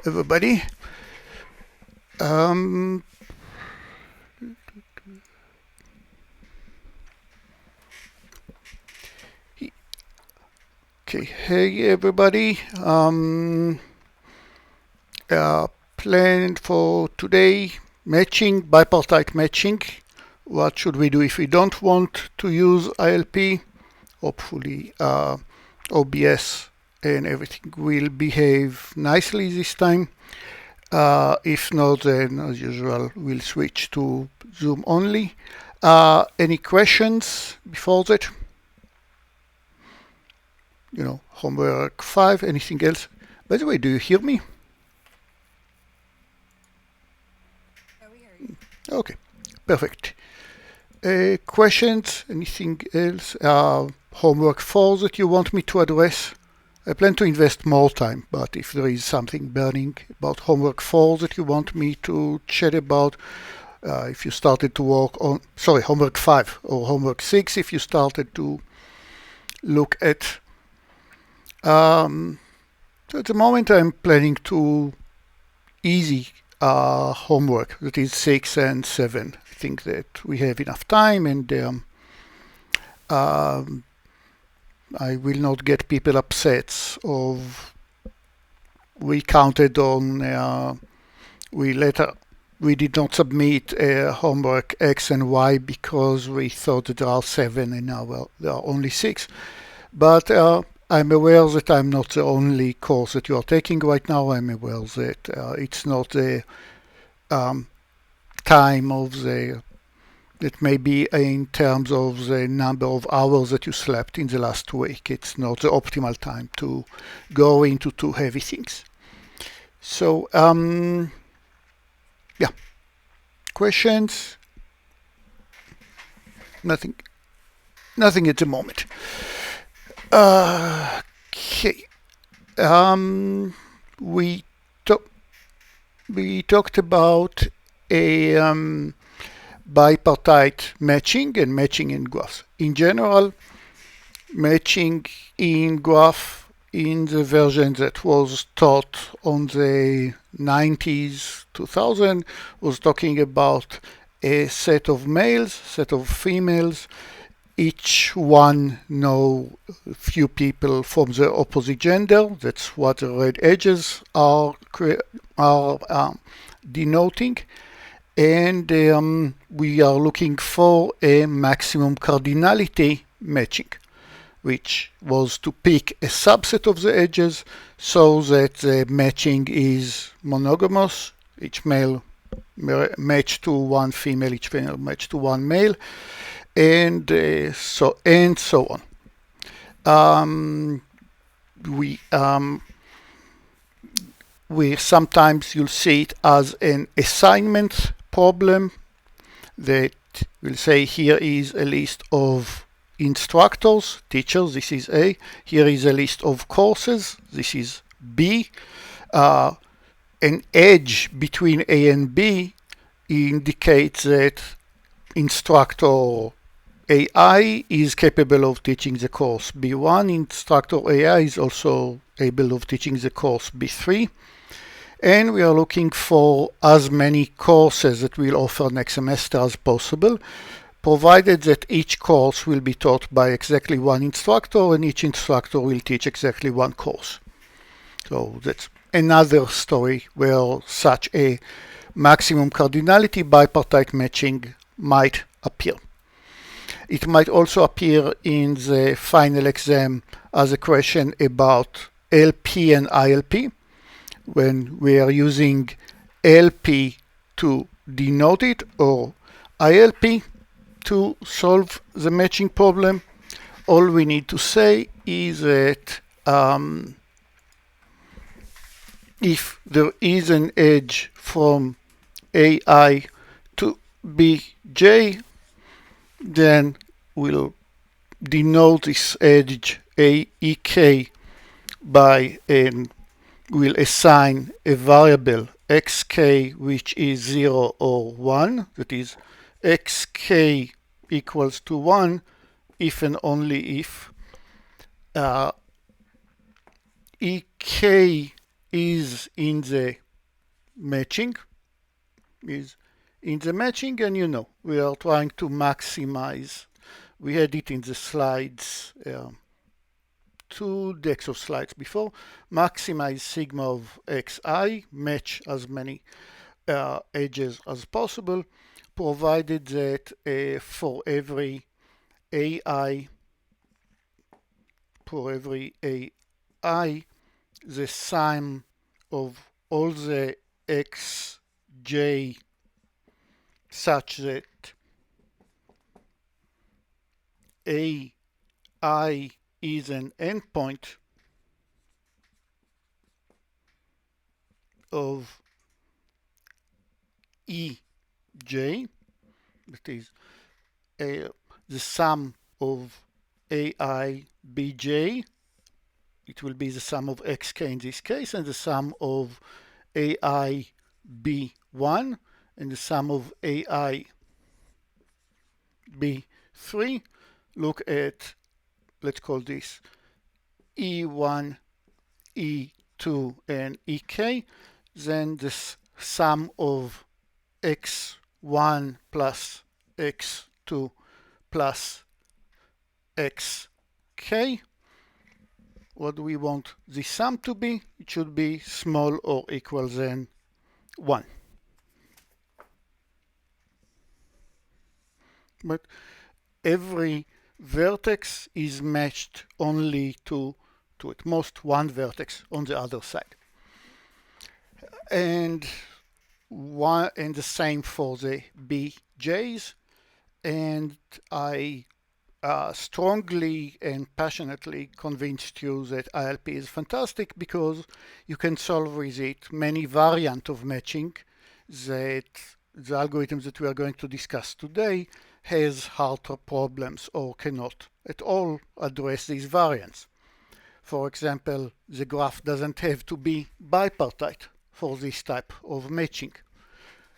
everybody. Okay, hey everybody. Plan for today, matching, bipartite matching. What should we do if we don't want to use ILP? Hopefully OBS and everything will behave nicely this time. If not, then as usual, we'll switch to Zoom only. Any questions before that? Homework 5, anything else? By the way, do you hear me? Yeah, we hear you. Okay, perfect. Questions, anything else? Homework 4 that you want me to address? I plan to invest more time, but if there is something burning about homework 4 that you want me to chat about, if you started to work on, homework 5 or homework 6, if you started to look at. So at the moment I'm planning to easy homework, that is 6 and 7. I think that we have enough time, and I will not get people upset of we counted on we did not submit homework X and Y because we thought that there are 7 and now there are only 6. But I'm aware that I'm not the only course that you are taking right now. I'm aware that it's not the time of that may be in terms of the number of hours that you slept in the last week. It's not the optimal time to go into too heavy things. So, yeah. Questions? Nothing at the moment. Okay. We talked about a bipartite matching and matching in graphs. In general, matching in graph in the version that was taught on the 90s, 2000, was talking about a set of males, set of females. Each one know a few people from the opposite gender. That's what the red edges are denoting. And we are looking for a maximum cardinality matching, which was to pick a subset of the edges so that the matching is monogamous. Each male match to one female, each female match to one male, and so on. We sometimes you'll see it as an assignment problem that will say here is a list of instructors, teachers, this is A. Here is a list of courses, this is B. An edge between A and B indicates that instructor AI is capable of teaching the course B1. Instructor AI is also able of teaching the course B3. And we are looking for as many courses that we'll offer next semester as possible, provided that each course will be taught by exactly one instructor and each instructor will teach exactly one course. So that's another story where such a maximum cardinality bipartite matching might appear. It might also appear in the final exam as a question about LP and ILP, when we are using LP to denote it or ILP to solve the matching problem. All we need to say is that if there is an edge from AI to BJ, then we'll denote this edge AEK by an we'll assign a variable xk which is 0 or 1, that is xk equals to 1 if and only if ek is in the matching, and we are trying to maximize. We had it in the slides, 2 decks of slides before. Maximize sigma of xi, match as many edges as possible, provided that for every ai, the sum of all the xj such that ai is an endpoint of ej, that is the sum of ai bj. It will be the sum of xk in this case, and the sum of ai b1 and the sum of ai b3. Look at, let's call this e1, e2, and ek. Then this sum of x1 plus x2 plus xk. What do we want the sum to be? It should be small or equal than 1. But every vertex is matched only to at most one vertex on the other side. And the same for the bj's. And I strongly and passionately convinced you that ILP is fantastic because you can solve with it many variants of matching that the algorithms that we are going to discuss today has harder problems or cannot at all address these variants. For example, the graph doesn't have to be bipartite for this type of matching.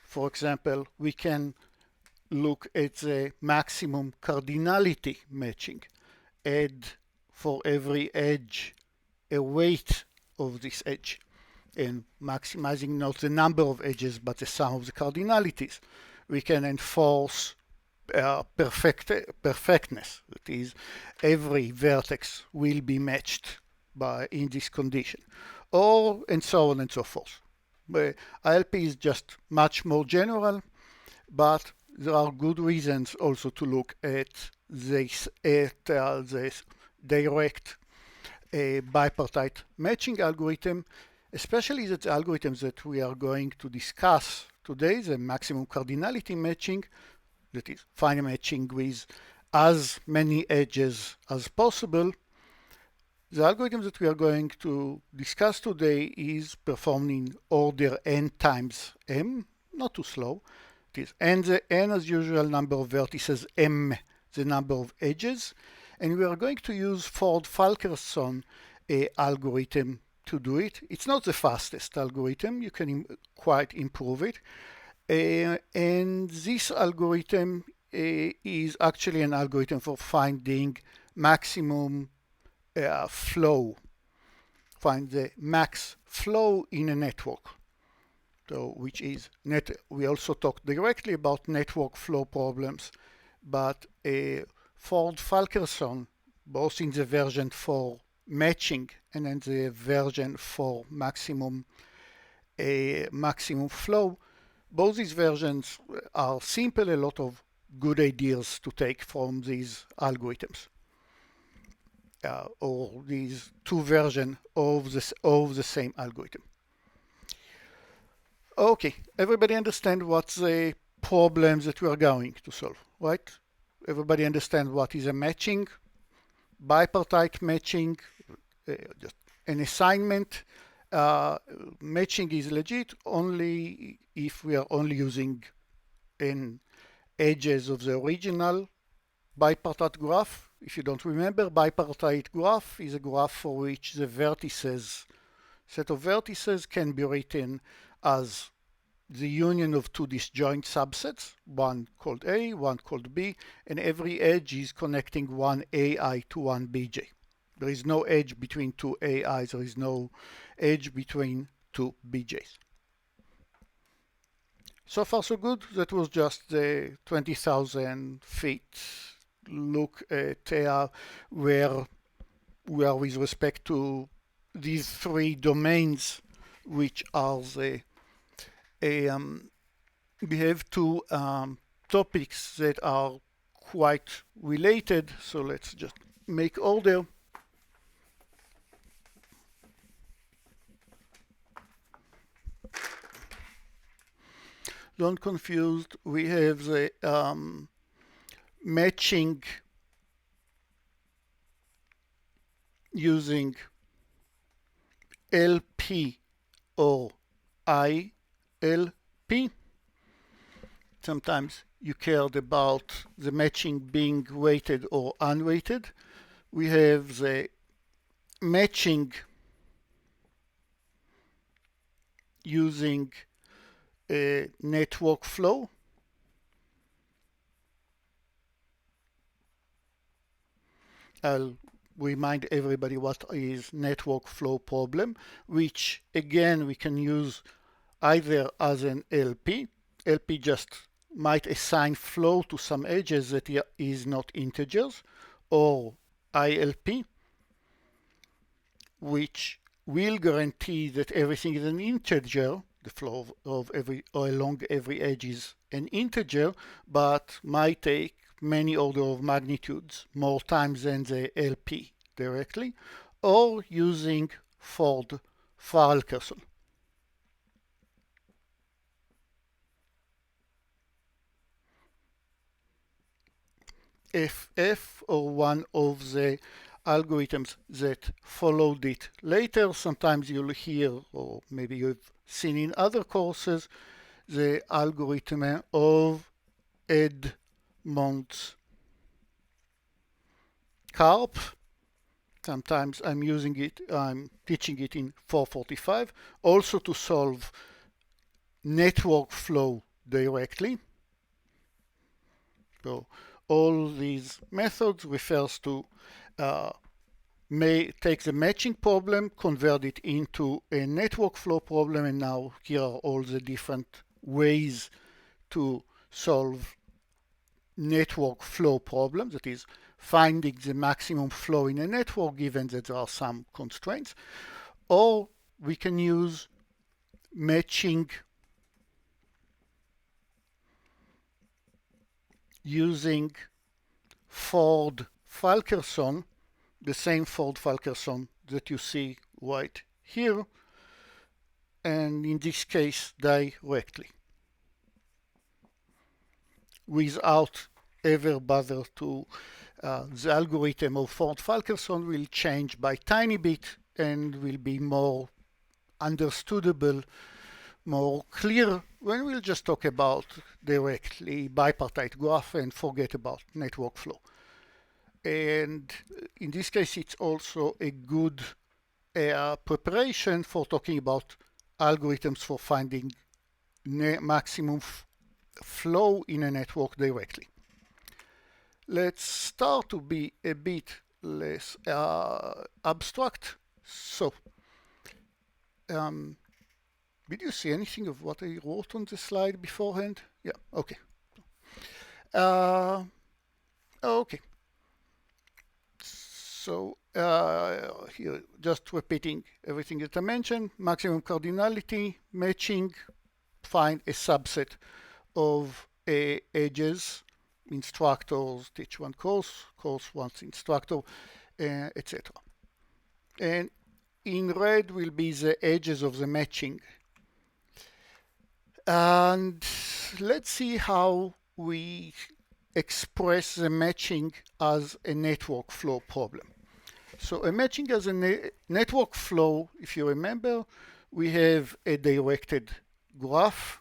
For example, we can look at the maximum cardinality matching. Add for every edge a weight of this edge, and maximizing not the number of edges but the sum of the cardinalities. We can enforce perfectness, that is, every vertex will be matched in this condition, and so on and so forth. ILP is just much more general, but there are good reasons also to look at this direct bipartite matching algorithm, especially the algorithms that we are going to discuss today, the maximum cardinality matching, that is fine matching with as many edges as possible. The algorithm that we are going to discuss today is performed in order n times m, not too slow. It is n, the n as usual number of vertices, m the number of edges, and we are going to use Ford-Fulkerson algorithm to do it. It's not the fastest algorithm, you can quite improve it. And this algorithm is actually an algorithm for finding maximum flow, find the max flow in a network. So, which is we also talked directly about network flow problems, but Ford-Fulkerson, both in the version for matching and then the version for maximum flow, both these versions are simple, a lot of good ideas to take from these algorithms. Or these two versions of the same algorithm. Okay, everybody understand what's the problems that we are going to solve, right? Everybody understand what is a matching, bipartite matching, just an assignment. Matching is legit only if we are only using edges of the original bipartite graph. If you don't remember, bipartite graph is a graph for which the set of vertices can be written as the union of two disjoint subsets, one called A, one called B, and every edge is connecting one AI to one BJ. There is no edge between two AIs, there is no edge between two BJs. So far so good. That was just the 20,000 feet look at where we are with respect to these three domains, which are we have two topics that are quite related. So let's just make order. Don't confuse, we have the matching using LP or ILP. Sometimes you cared about the matching being weighted or unweighted. We have the matching using a network flow. I'll remind everybody what is network flow problem, which again we can use either as an LP. LP just might assign flow to some edges that is not integers, or ILP, which will guarantee that everything is an integer. The flow of every or along every edge is an integer, but might take many order of magnitudes, more times than the LP directly, or using Ford-Falkerson. FF, or one of the algorithms that followed it later. Sometimes you'll hear, or maybe you've seen in other courses, the algorithm of Edmonds Karp. Sometimes I'm teaching it in 445, also to solve network flow directly. So all these methods refers to take the matching problem, convert it into a network flow problem, and now here are all the different ways to solve network flow problems, that is, finding the maximum flow in a network given that there are some constraints. Or we can use matching using Ford-Falkerson, the same Ford-Falkerson that you see right here, and in this case directly, without ever bother to the algorithm of Ford-Falkerson will change by tiny bit and will be more understandable, more clear when we'll just talk about directly bipartite graph and forget about network flow. And in this case, it's also a good preparation for talking about algorithms for finding maximum flow in a network directly. Let's start to be a bit less abstract. So, did you see anything of what I wrote on the slide beforehand? Yeah, okay. Okay. So here, just repeating everything that I mentioned: maximum cardinality, matching, find a subset of edges, instructors teach one course, course wants instructor, etc. And in red will be the edges of the matching. And let's see how we express the matching as a network flow problem. So a matching as a network flow, if you remember, we have a directed graph.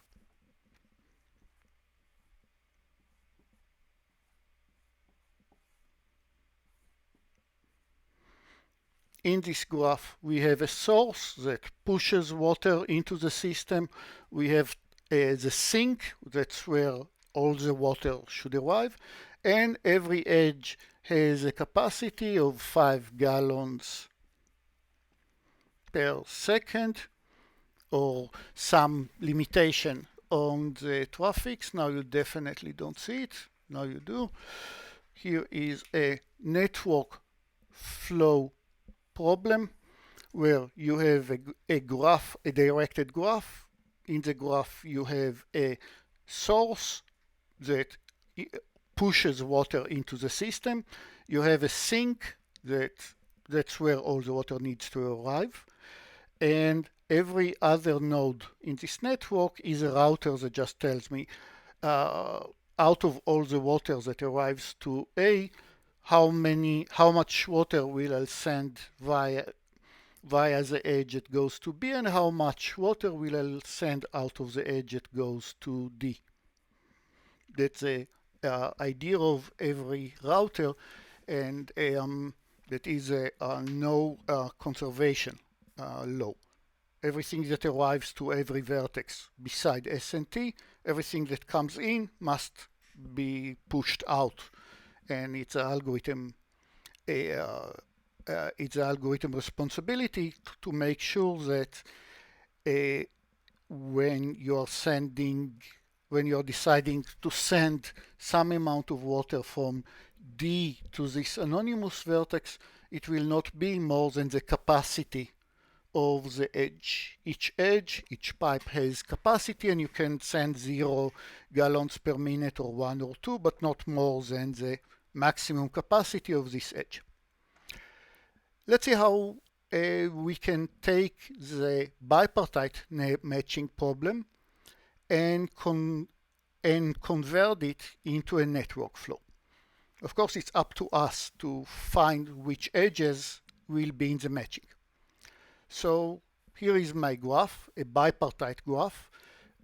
In this graph, we have a source that pushes water into the system. We have the sink, that's where all the water should arrive. And every edge has a capacity of 5 gallons per second, or some limitation on the traffic. Now you definitely don't see it. Now you do. Here is a network flow problem where you have a graph, a directed graph. In the graph, you have a source that pushes water into the system. You have a sink that's where all the water needs to arrive. And every other node in this network is a router that just tells me out of all the water that arrives to A, how much water will I send via the edge that goes to B, and how much water will I send out of the edge that goes to D. That's the idea of every router, and that is a no conservation law. Everything that arrives to every vertex beside S and T, everything that comes in must be pushed out, and it's an algorithm. It's an algorithm responsibility to make sure that when you're deciding to send some amount of water from D to this anonymous vertex, it will not be more than the capacity of the edge. Each pipe has capacity, and you can send 0 gallons per minute or 1 or 2, but not more than the maximum capacity of this edge. Let's see how we can take the bipartite matching problem and convert it into a network flow. Of course, it's up to us to find which edges will be in the matching. So here is my graph, a bipartite graph,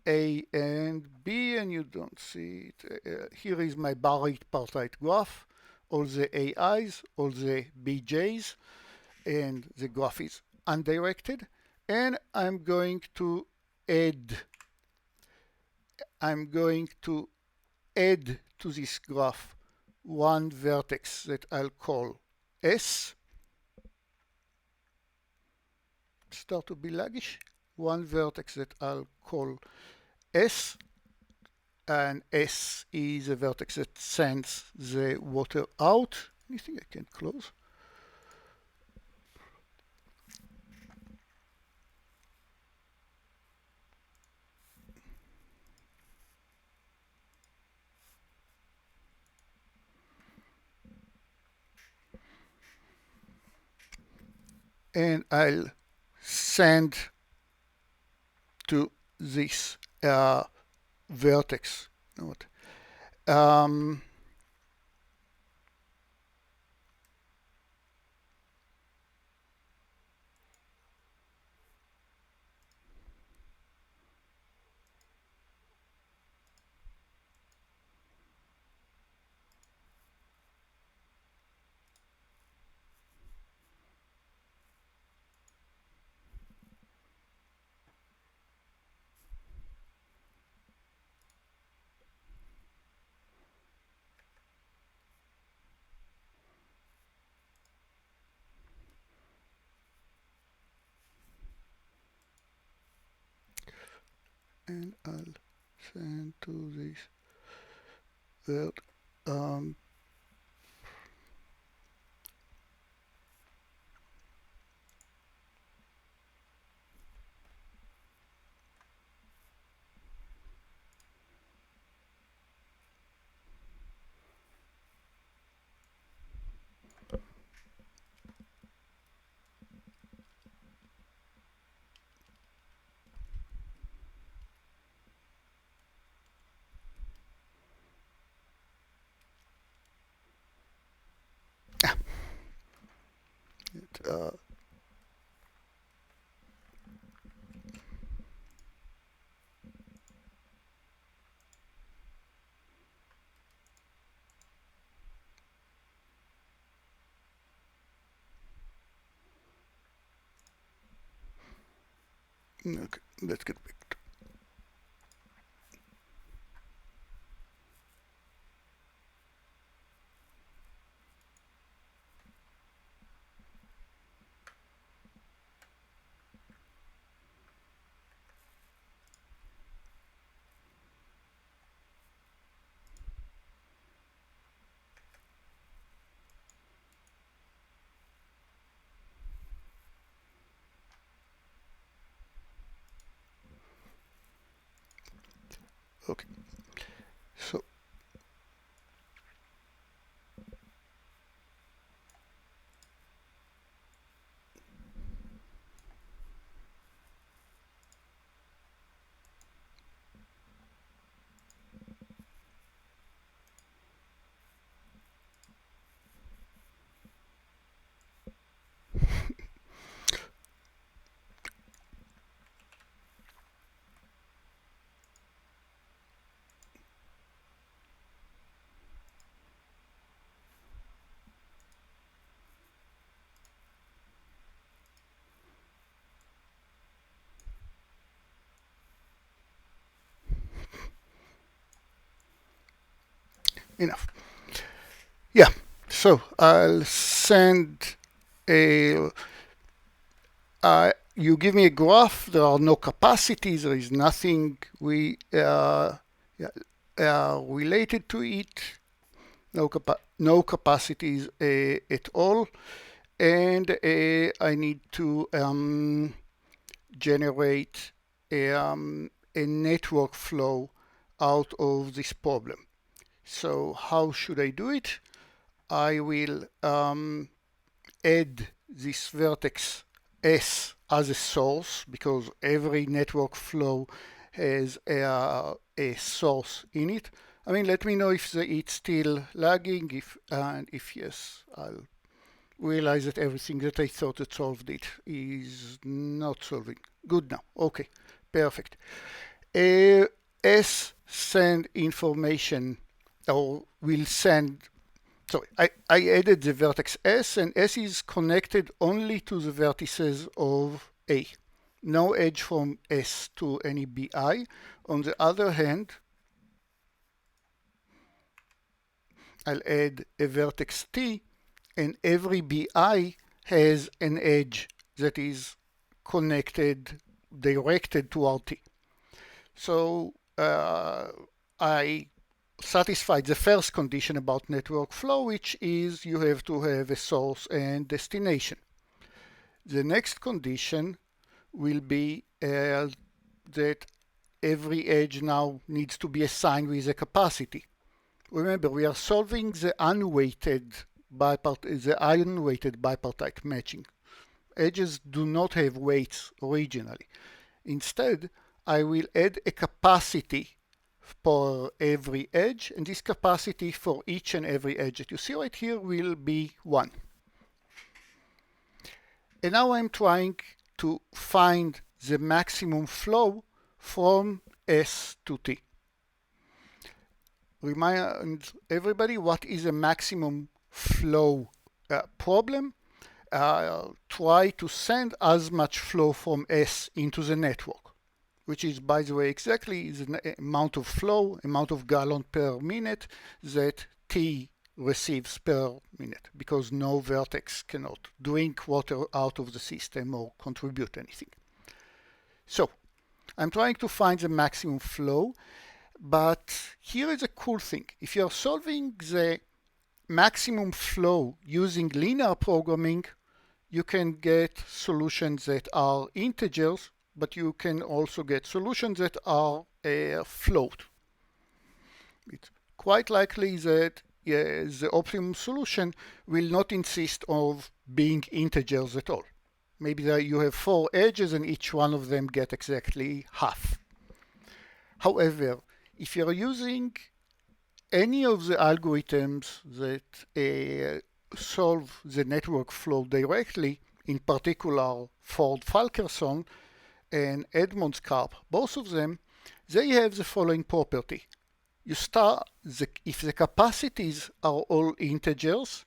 A and B, and you don't see it. Here is my bipartite graph, all the AIs, all the BJs, and the graph is undirected. And I'm going to add to this graph one vertex that I'll call S. Start to be laggish. One vertex that I'll call S, and S is a vertex that sends the water out. Anything I can close? And I'll send to this vertex. And I'll send to this vert. Okay, let's get back. enough. Yeah, so I'll send a, you give me a graph, there are no capacities, there is nothing yeah, related to it, no capacities at all, and I need to generate a network flow out of this problem. So how should I do it? I will add this vertex S as a source, because every network flow has a source in it. I mean, let me know if it's still lagging, and if yes, I'll realize that everything that I thought it solved it is not solving. Good now. Okay, perfect. S send information, or will send. Sorry, I added the vertex S, and S is connected only to the vertices of A. No edge from S to any BI. On the other hand, I'll add a vertex T, and every BI has an edge that is connected, directed toward T. So I satisfied the first condition about network flow, which is you have to have a source and destination. The next condition will be that every edge now needs to be assigned with a capacity. Remember, we are solving the unweighted bipartite matching. Edges do not have weights originally. Instead, I will add a capacity for every edge, and this capacity for each and every edge that you see right here will be 1. And now I'm trying to find the maximum flow from S to T. Remind everybody what is a maximum flow problem. Try to send as much flow from S into the network, which is, by the way, exactly the amount of flow, amount of gallon per minute that T receives per minute, because no vertex cannot drink water out of the system or contribute anything. So I'm trying to find the maximum flow, but here is a cool thing. If you're solving the maximum flow using linear programming, you can get solutions that are integers, but you can also get solutions that are float. It's quite likely that the optimum solution will not insist of being integers at all. Maybe you have 4 edges and each one of them get exactly half. However, if you're using any of the algorithms that solve the network flow directly, in particular Ford-Fulkerson and Edmonds-Karp, both of them, they have the following property. You start, if the capacities are all integers,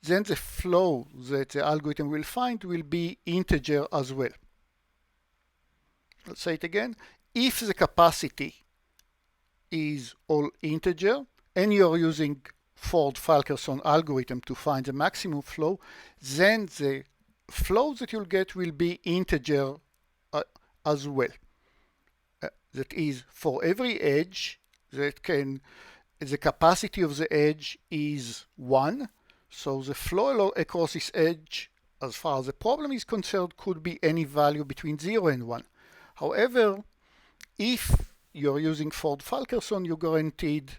then the flow that the algorithm will find will be integer as well. Let's say it again. If the capacity is all integer, and you're using Ford-Fulkerson algorithm to find the maximum flow, then the flow that you'll get will be integer as well. That is, for every edge the capacity of the edge is 1, so the flow across this edge, as far as the problem is concerned, could be any value between 0 and 1. However, if you're using Ford-Fulkerson, you're guaranteed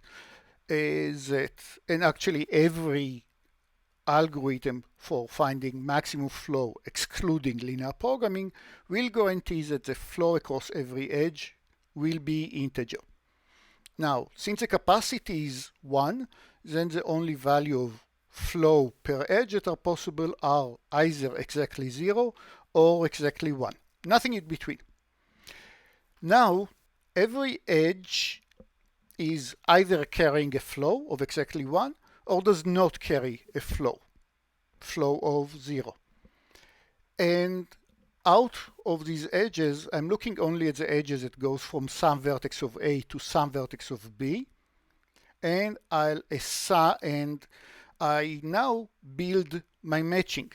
that, and actually every algorithm for finding maximum flow, excluding linear programming, will guarantee that the flow across every edge will be integer. Now, since the capacity is 1, then the only value of flow per edge that are possible are either exactly 0 or exactly 1. Nothing in between. Now, every edge is either carrying a flow of exactly 1 or does not carry a flow of 0. And out of these edges, I'm looking only at the edges that goes from some vertex of A to some vertex of B. and I'll assign, and I now build my matching.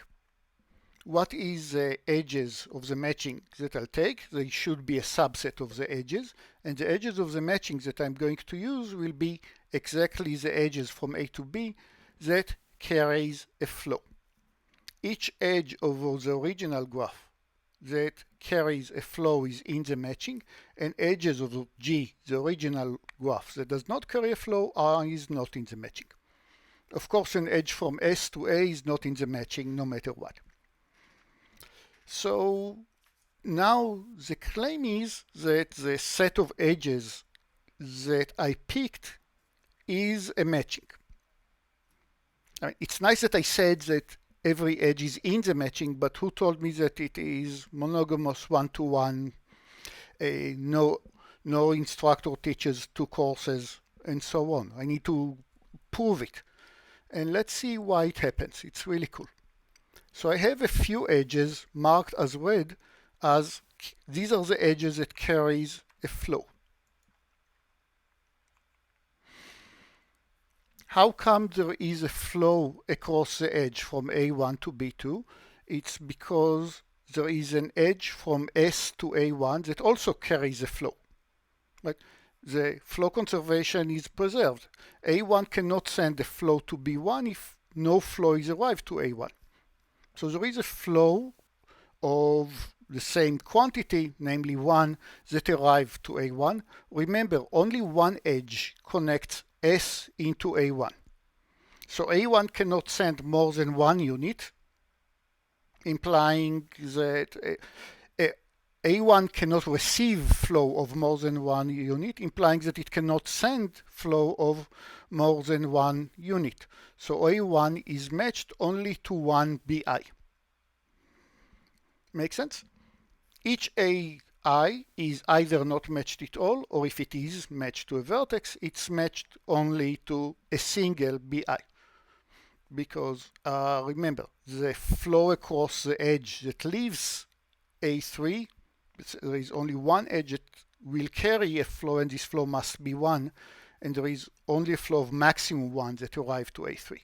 What is the edges of the matching that I'll take? They should be a subset of the edges, and the edges of the matching that I'm going to use will be exactly the edges from A to B that carries a flow. Each edge of the original graph that carries a flow is in the matching, and edges of G, the original graph that does not carry a flow, is not in the matching. Of course, an edge from S to A is not in the matching no matter what. So now the claim is that the set of edges that I picked is a matching. I mean, it's nice that I said that every edge is in the matching, but who told me that it is monogamous one-to-one? No instructor teaches 2 courses, and so on. I need to prove it. And let's see why it happens. It's really cool. So I have a few edges marked as red, as these are the edges that carries a flow. How come there is a flow across the edge from A1 to B2? It's because there is an edge from S to A1 that also carries a flow. Right? The flow conservation is preserved. A1 cannot send a flow to B1 if no flow is arrived to A1. So there is a flow of the same quantity, namely 1, that arrived to A1. Remember, only one edge connects S into A1. So A1 cannot send more than 1 unit, implying that A1 cannot receive flow of more than 1 unit, implying that it cannot send flow of more than 1 unit. So A1 is matched only to 1 BI. Make sense? Each AI is either not matched at all, or if it is matched to a vertex, it's matched only to a single BI. Because remember, the flow across the edge that leaves A3, there is only one edge that will carry a flow, and this flow must be 1, and there is only a flow of maximum 1 that arrives to A3.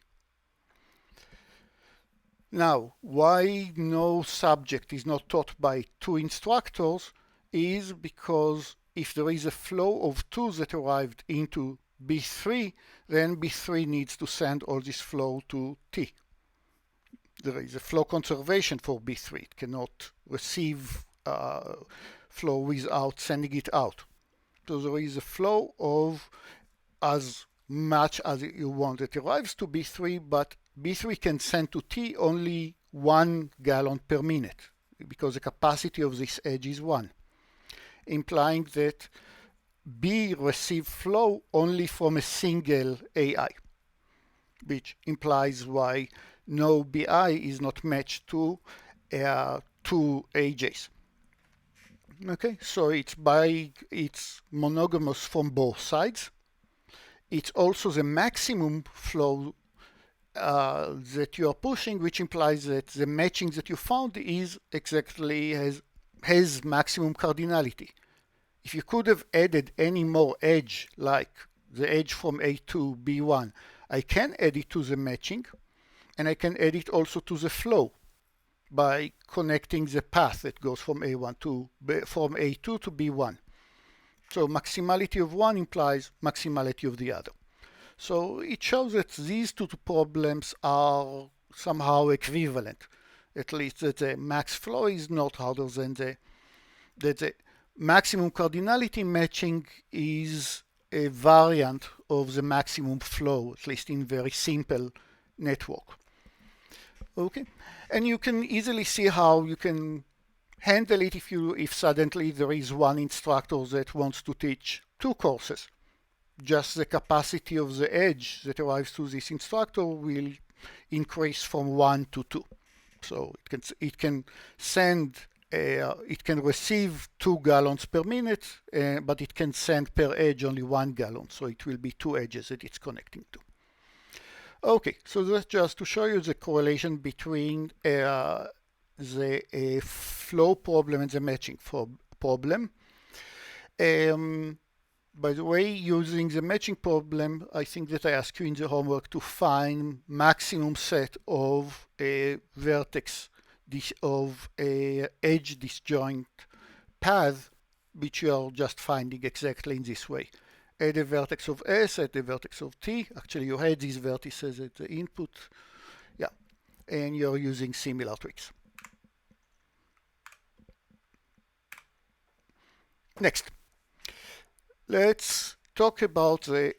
Now, why no subject is not taught by 2 instructors is because if there is a flow of 2 that arrived into B3, then B3 needs to send all this flow to T. There is a flow conservation for B3. It cannot receive flow without sending it out. So there is a flow of as much as you want that arrives to B3, but B3 can send to T only 1 gallon per minute because the capacity of this edge is 1, implying that B receives flow only from a single AI, which implies why no BI is not matched to 2 AJs. Okay, so it's monogamous from both sides. It's also the maximum flow that you are pushing, which implies that the matching that you found is exactly has maximum cardinality. If you could have added any more edge, like the edge from A to B1, I can add it to the matching, and I can add it also to the flow by connecting the path that goes from A2 to B1. So maximality of one implies maximality of the other. So it shows that these 2 problems are somehow equivalent. At least that the max flow is not harder than that the maximum cardinality matching is a variant of the maximum flow, at least in very simple network. Okay, and you can easily see how you can handle it if suddenly there is one instructor that wants to teach 2 courses. Just the capacity of the edge that arrives to this instructor will increase from 1 to 2. So it can receive 2 gallons per minute, but it can send per edge only 1 gallon. So it will be 2 edges that it's connecting to. Okay, so that's just to show you the correlation between the flow problem and the matching problem. By the way, using the matching problem, I think that I asked you in the homework to find maximum set of a vertex of a edge disjoint path, which you are just finding exactly in this way. Add a vertex of S, add a vertex of T. Actually, you had these vertices at the input. Yeah, and you're using similar tricks. Next, let's talk about the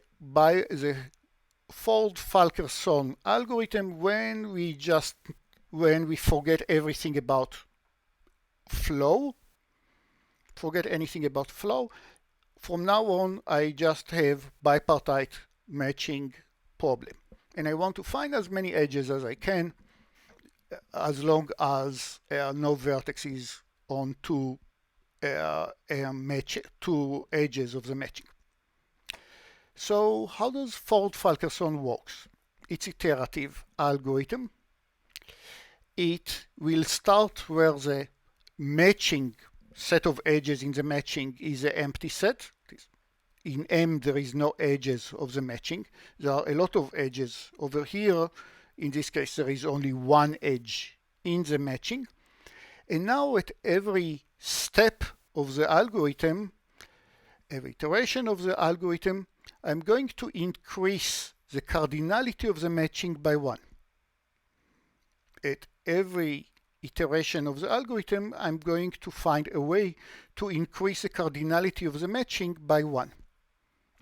Ford-Fulkerson algorithm when we forget everything about flow. Forget anything about flow. From now on, I just have bipartite matching problem. And I want to find as many edges as I can, as long as no vertex is on two edges of the matching. So how does Ford-Fulkerson works? It's iterative algorithm. It will start where the matching set of edges in the matching is an empty set. In M, there is no edges of the matching. There are a lot of edges over here. In this case, there is only one edge in the matching. And now at every step of the algorithm, every iteration of the algorithm, I'm going to increase the cardinality of the matching by 1. At every iteration of the algorithm, I'm going to find a way to increase the cardinality of the matching by 1.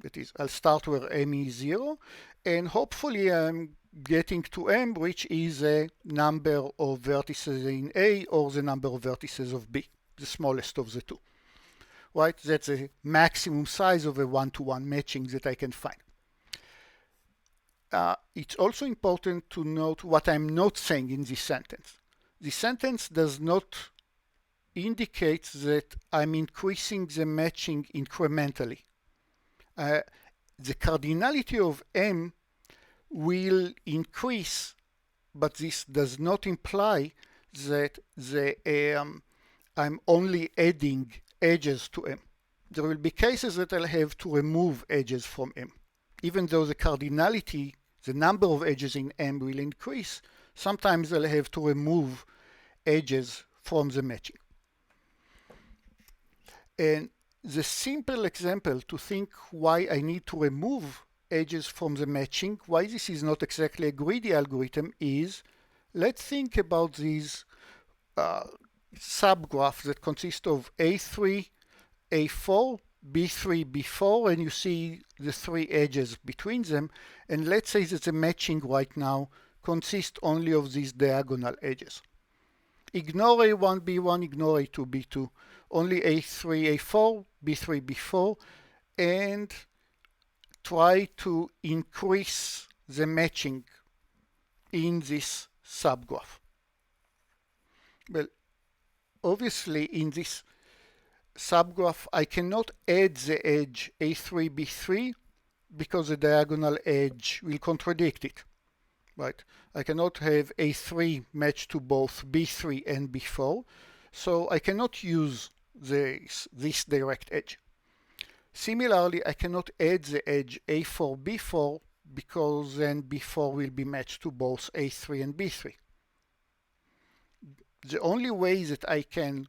That is, I'll start where M is 0, and hopefully I'm getting to M, which is the number of vertices in A or the number of vertices of B, the smallest of the two. Right? That's the maximum size of a one-to-one matching that I can find. It's also important to note what I'm not saying in this sentence. This sentence does not indicate that I'm increasing the matching incrementally. The cardinality of M will increase, but this does not imply that I'm only adding edges to M. There will be cases that I'll have to remove edges from M. Even though the cardinality, the number of edges in M will increase, sometimes I'll have to remove edges from the matching. And the simple example to think why I need to remove edges from the matching, why this is not exactly a greedy algorithm, is let's think about these subgraphs that consist of A3, A4, B3, B4, and you see the three edges between them. And let's say that the matching right now consists only of these diagonal edges. Ignore A1, B1, ignore A2, B2, only A3, A4, B3, B4, and try to increase the matching in this subgraph. Well, obviously in this subgraph I cannot add the edge A3, B3 because the diagonal edge will contradict it. Right? I cannot have A3 match to both B3 and B4, so I cannot use this direct edge. Similarly, I cannot add the edge A4, B4 because then B4 will be matched to both A3 and B3. The only way that I can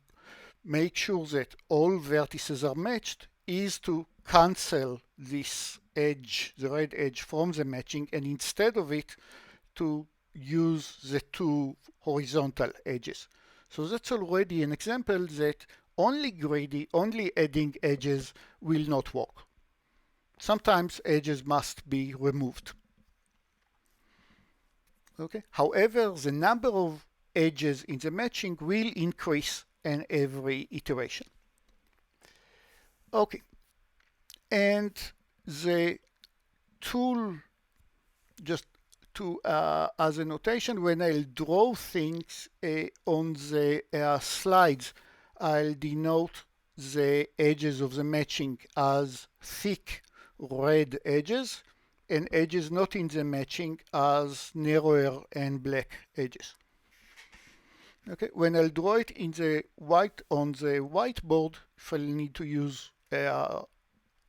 make sure that all vertices are matched is to cancel this edge, the red edge, from the matching, and instead of it to use the two horizontal edges. So that's already an example that only greedy, only adding edges will not work. Sometimes edges must be removed. Okay. However, the number of edges in the matching will increase in every iteration. Okay. And the tool, just to as a notation, when I'll draw things on the slides, I'll denote the edges of the matching as thick red edges and edges not in the matching as narrower and black edges. Okay, when I'll draw it in the white on the whiteboard, if I'll need to use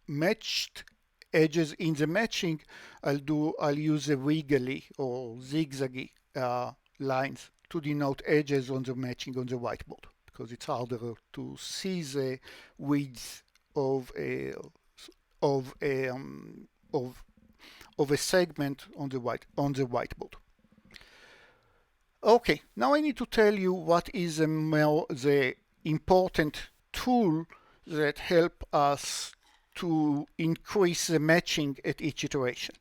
matched edges in the matching, I'll use a wiggly or zigzaggy lines to denote edges on the matching on the whiteboard, because it's harder to see the width of a segment on the whiteboard. Okay, now I need to tell you what is the important tool that help us to increase the matching at each iteration.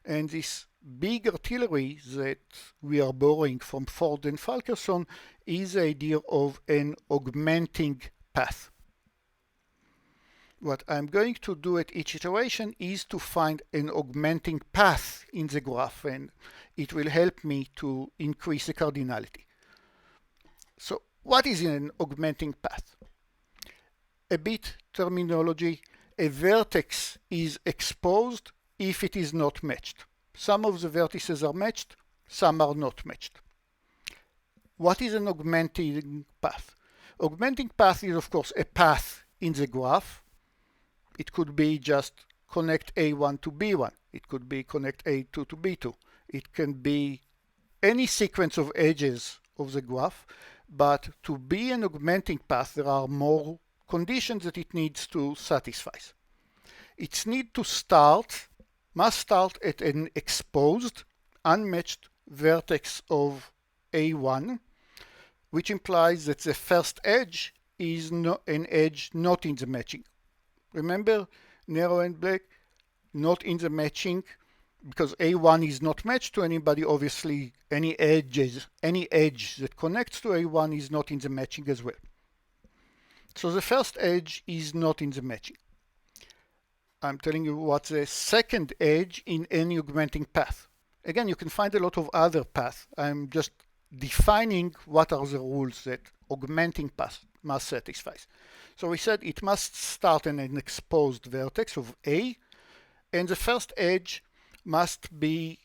And this big artillery that we are borrowing from Ford and Fulkerson is the idea of an augmenting path. What I'm going to do at each iteration is to find an augmenting path in the graph, and it will help me to increase the cardinality. So what is an augmenting path? A bit terminology: a vertex is exposed if it is not matched. Some of the vertices are matched, some are not matched. What is an augmenting path? Augmenting path is, of course, a path in the graph. It could be just connect A1 to B1. It could be connect A2 to B2. It can be any sequence of edges of the graph, but to be an augmenting path, there are more conditions that it needs to satisfy. It must start at an exposed, unmatched vertex of A1, which implies that the first edge is an edge not in the matching. Remember, narrow and black, not in the matching, because A1 is not matched to anybody. Obviously, any edge that connects to A1 is not in the matching as well. So the first edge is not in the matching. I'm telling you what's the second edge in any augmenting path. Again, you can find a lot of other paths. I'm just defining what are the rules that augmenting path must satisfy. So we said it must start in an exposed vertex of A, and the first edge must be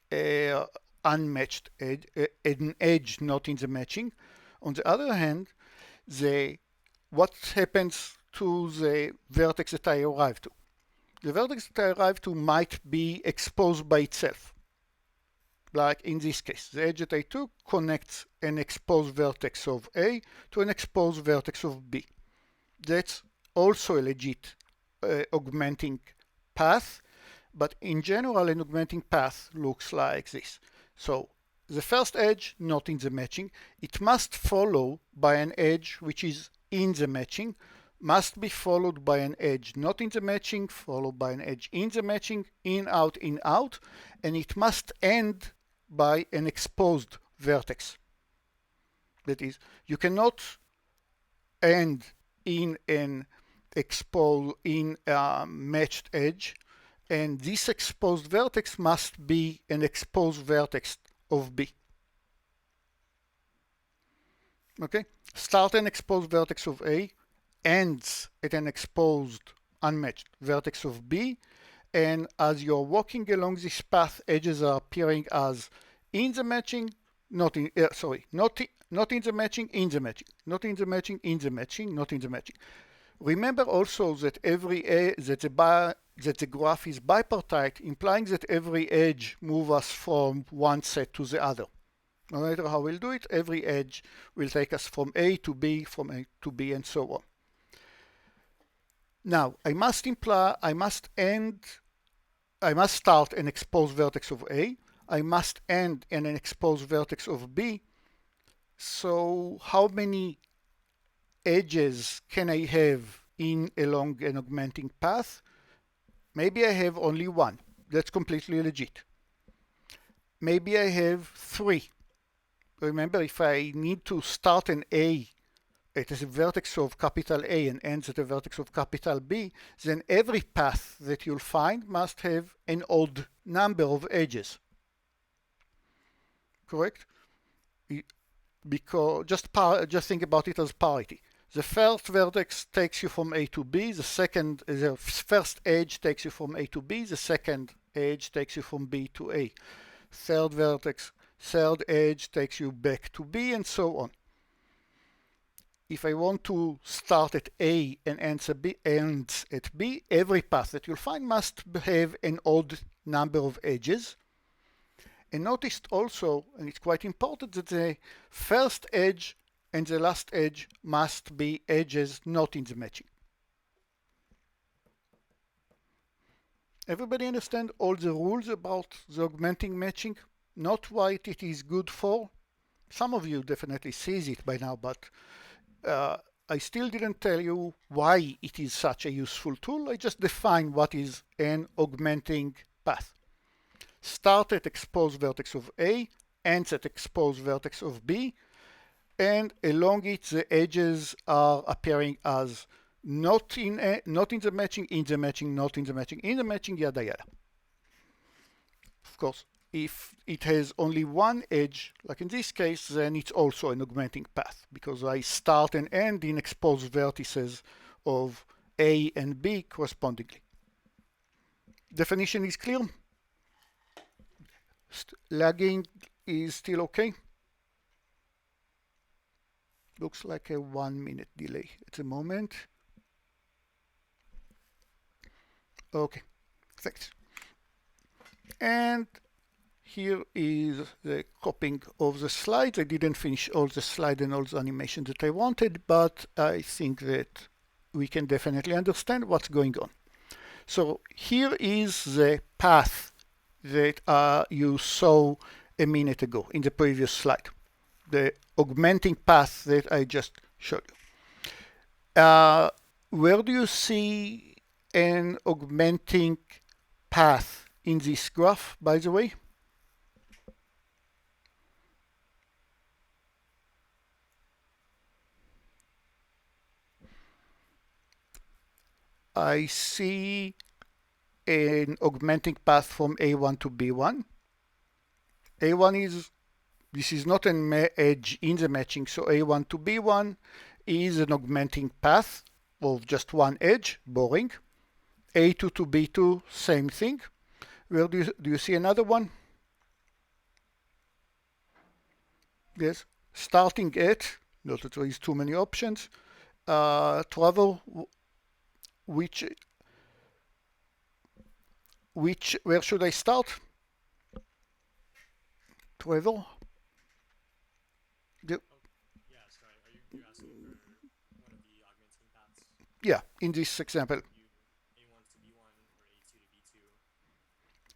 unmatched edge, an edge not in the matching. On the other hand, what happens to the vertex that I arrive to? The vertex that I arrive to might be exposed by itself. Like in this case, the edge that I took connects an exposed vertex of A to an exposed vertex of B. That's also a legit augmenting path, but in general, an augmenting path looks like this. So the first edge, not in the matching, it must follow by an edge which is in the matching, must be followed by an edge not in the matching, followed by an edge in the matching, in, out, and it must end by an exposed vertex. That is, you cannot end in an matched edge, and this exposed vertex must be an exposed vertex of B. Okay, start an exposed vertex of A, ends at an exposed unmatched vertex of B, and as you're walking along this path, edges are appearing as in the matching, not in the matching, in the matching, not in the matching, in the matching, not in the matching. Remember also that the graph is bipartite, implying that every edge moves us from one set to the other. No matter how we'll do it, every edge will take us from A to B, from A to B, and so on. Now, I must start an exposed vertex of A. I must end in an exposed vertex of B. So how many edges can I have along an augmenting path? Maybe I have only one. That's completely legit. Maybe I have three. Remember, if I need to start an A at a vertex of capital A and ends at a vertex of capital B, then every path that you'll find must have an odd number of edges. Correct? Because just think about it as parity. The first vertex takes you from A to B, the first edge takes you from A to B, the second edge takes you from B to A. Third edge takes you back to B, and so on. if I want to start at A and ends at B, every path that you'll find must have an odd number of edges. And notice also, and it's quite important, that the first edge and the last edge must be edges not in the matching. Everybody understand all the rules about the augmenting matching? Not what it is good for. Some of you definitely sees it by now, but I still didn't tell you why it is such a useful tool. I just define what is an augmenting path. Start at exposed vertex of A, ends at exposed vertex of B, and along it the edges are appearing as not in the matching, in the matching, not in the matching, in the matching, yada yada. Of course, if it has only one edge, like in this case, then it's also an augmenting path because I start and end in exposed vertices of A and B correspondingly. Definition is clear? Lagging is still okay? Looks like a 1 minute delay at the moment. Okay, thanks. And here is the copying of the slides. I didn't finish all the slides and all the animation that I wanted, but I think that we can definitely understand what's going on. So here is the path that you saw a minute ago in the previous slide, the augmenting path that I just showed you. Where do you see an augmenting path in this graph, by the way? I see an augmenting path from A1 to B1. A1 is, this is not an edge in the matching, so A1 to B1 is an augmenting path of just one edge, boring. A2 to B2, same thing. Where do you see another one? Yes, starting at, not that there is too many options. Travel, where should I start? Trevor? Yeah, sorry. Are you asking for one of the augmenting paths? Yeah, in this example. A1 to B1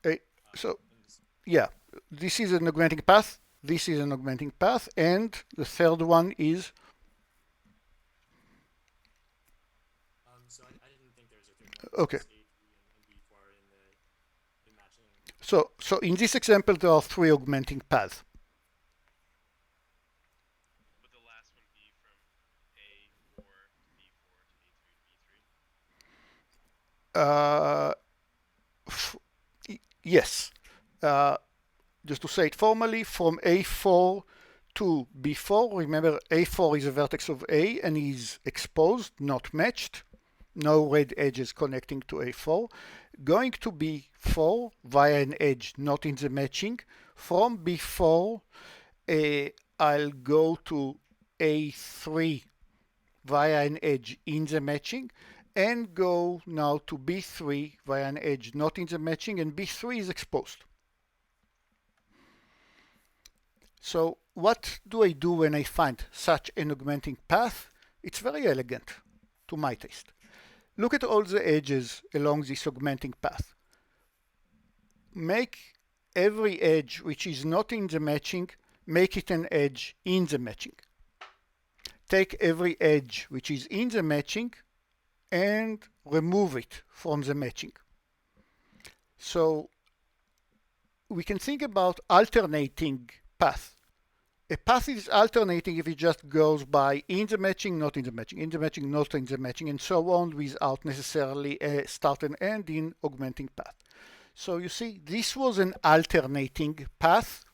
or A2 to B2? So, yeah, this is an augmenting path. This is an augmenting path. And the third one is? So I didn't think there was a third one. Okay. A3 and B4 in matching. So in this example, there are three augmenting paths. Would the last one be from A4 to B4 to A3 to B3? Yes. Just to say it formally, from A4 to B4, remember A4 is a vertex of A and is exposed, not matched. No red edges connecting to A4. Going to B4 via an edge not in the matching. From B4, I'll go to A3 via an edge in the matching and go now to B3 via an edge not in the matching, and B3 is exposed. So what do I do when I find such an augmenting path? It's very elegant to my taste. Look at all the edges along this augmenting path. Make every edge which is not in the matching, make it an edge in the matching. Take every edge which is in the matching and remove it from the matching. So we can think about alternating path. A path is alternating if it just goes by in the matching, not in the matching, in the matching, not in the matching, and so on without necessarily a start and end in augmenting path. So you see, this was an alternating path,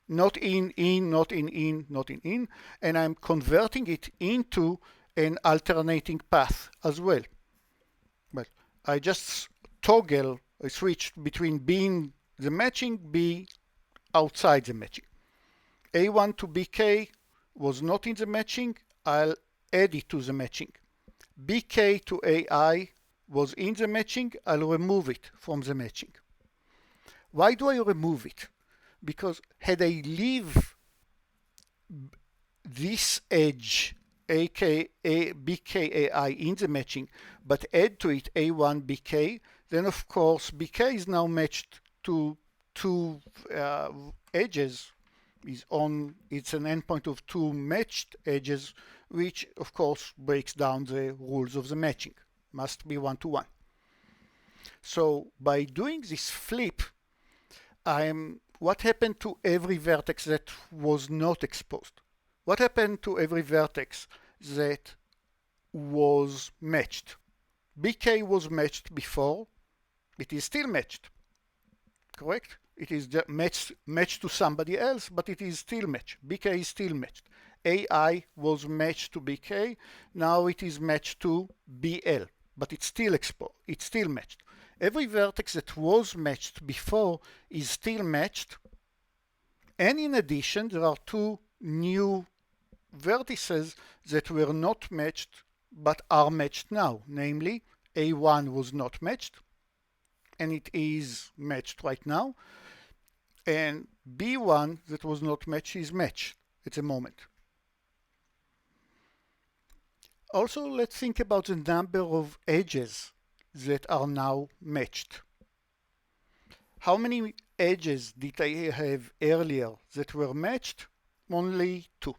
not in, not in, not in, and I'm converting it into an alternating path as well. But I just toggle, I switched between being the matching, B outside the matching. A1 to BK was not in the matching. I'll add it to the matching. BK to AI was in the matching, I'll remove it from the matching. Why do I remove it? Because had I leave this edge aka BKAI in the matching, but add to it A1 BK, then of course BK is now matched to two edges. It's an endpoint of two matched edges, which of course breaks down the rules of the matching. Must be 1-to-1. So by doing this flip, what happened to every vertex that was not exposed? What happened to every vertex that was matched? BK was matched before, it is still matched, correct? It is matched to somebody else, but it is still matched. BK is still matched. AI was matched to BK, now it is matched to BL, but it's still it's still matched. Every vertex that was matched before is still matched, and in addition, there are two new vertices that were not matched but are matched now. Namely, A1 was not matched, and it is matched right now, and B1 that was not matched is matched at the moment. Also, let's think about the number of edges that are now matched. How many edges did I have earlier that were matched? Only 2.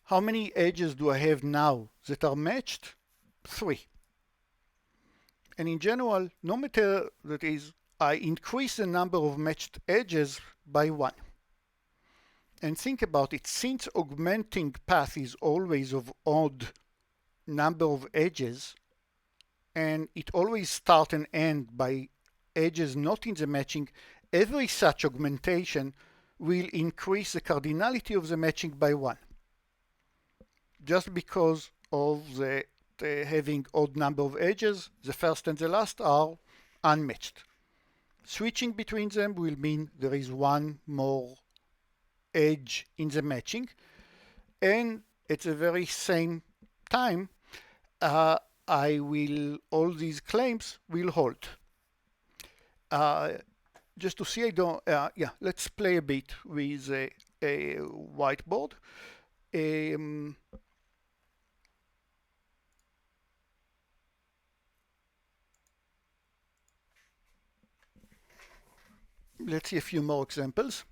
How many edges do I have now that are matched? 3. And in general, no matter that is, I increase the number of matched edges by 1. And think about it, since augmenting path is always of odd number of edges, and it always start and end by edges not in the matching, every such augmentation will increase the cardinality of the matching by 1. Just because of the having odd number of edges, the first and the last are unmatched. Switching between them will mean there is one more edge in the matching, and at the very same time, all these claims will hold. Just to see, let's play a bit with a whiteboard. Let's see a few more examples.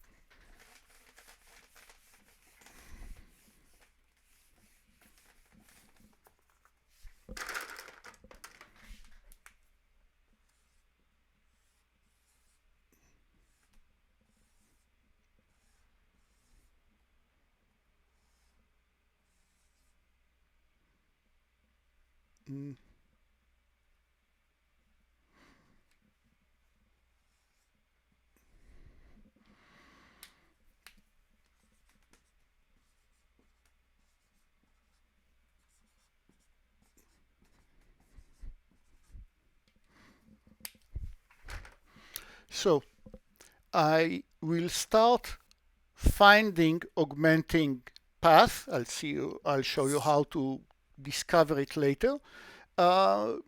So I will start finding augmenting path. I'll show you how to discover it later.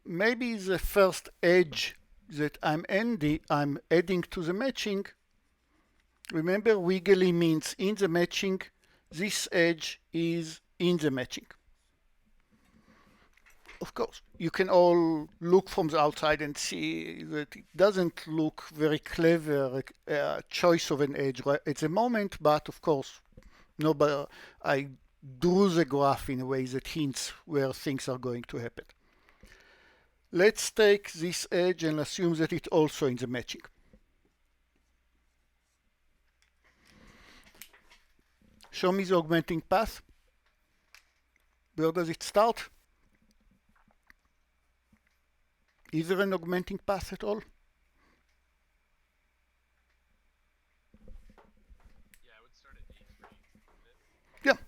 Maybe the first edge that I'm adding to the matching. Remember, wiggly means in the matching. This edge is in the matching. Of course, you can all look from the outside and see that it doesn't look very clever choice of an edge right at the moment, but of course, I drew the graph in a way that hints where things are going to happen. Let's take this edge and assume that it's also in the matching. Show me the augmenting path. Where does it start? Is there an augmenting path at all? Yeah, I would start at A3.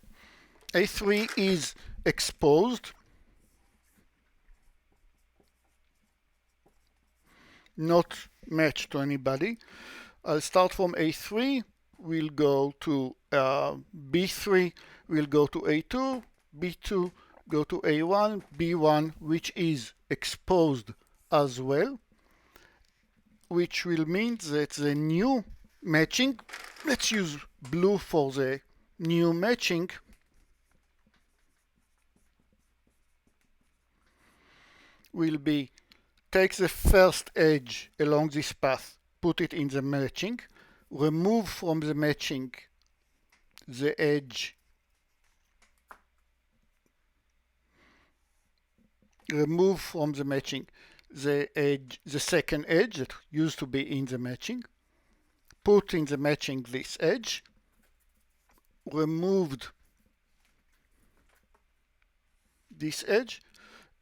Yeah. A3 is exposed, not matched to anybody. I'll start from A3. will go to B3 will go to A2, B2 go to A1, B1, which is exposed as well, which will mean that the new matching, let's use blue for the new matching, will be take the first edge along this path, put it in the matching, remove from the matching the edge, remove from the matching the edge, the second edge that used to be in the matching, put in the matching this edge, removed this edge,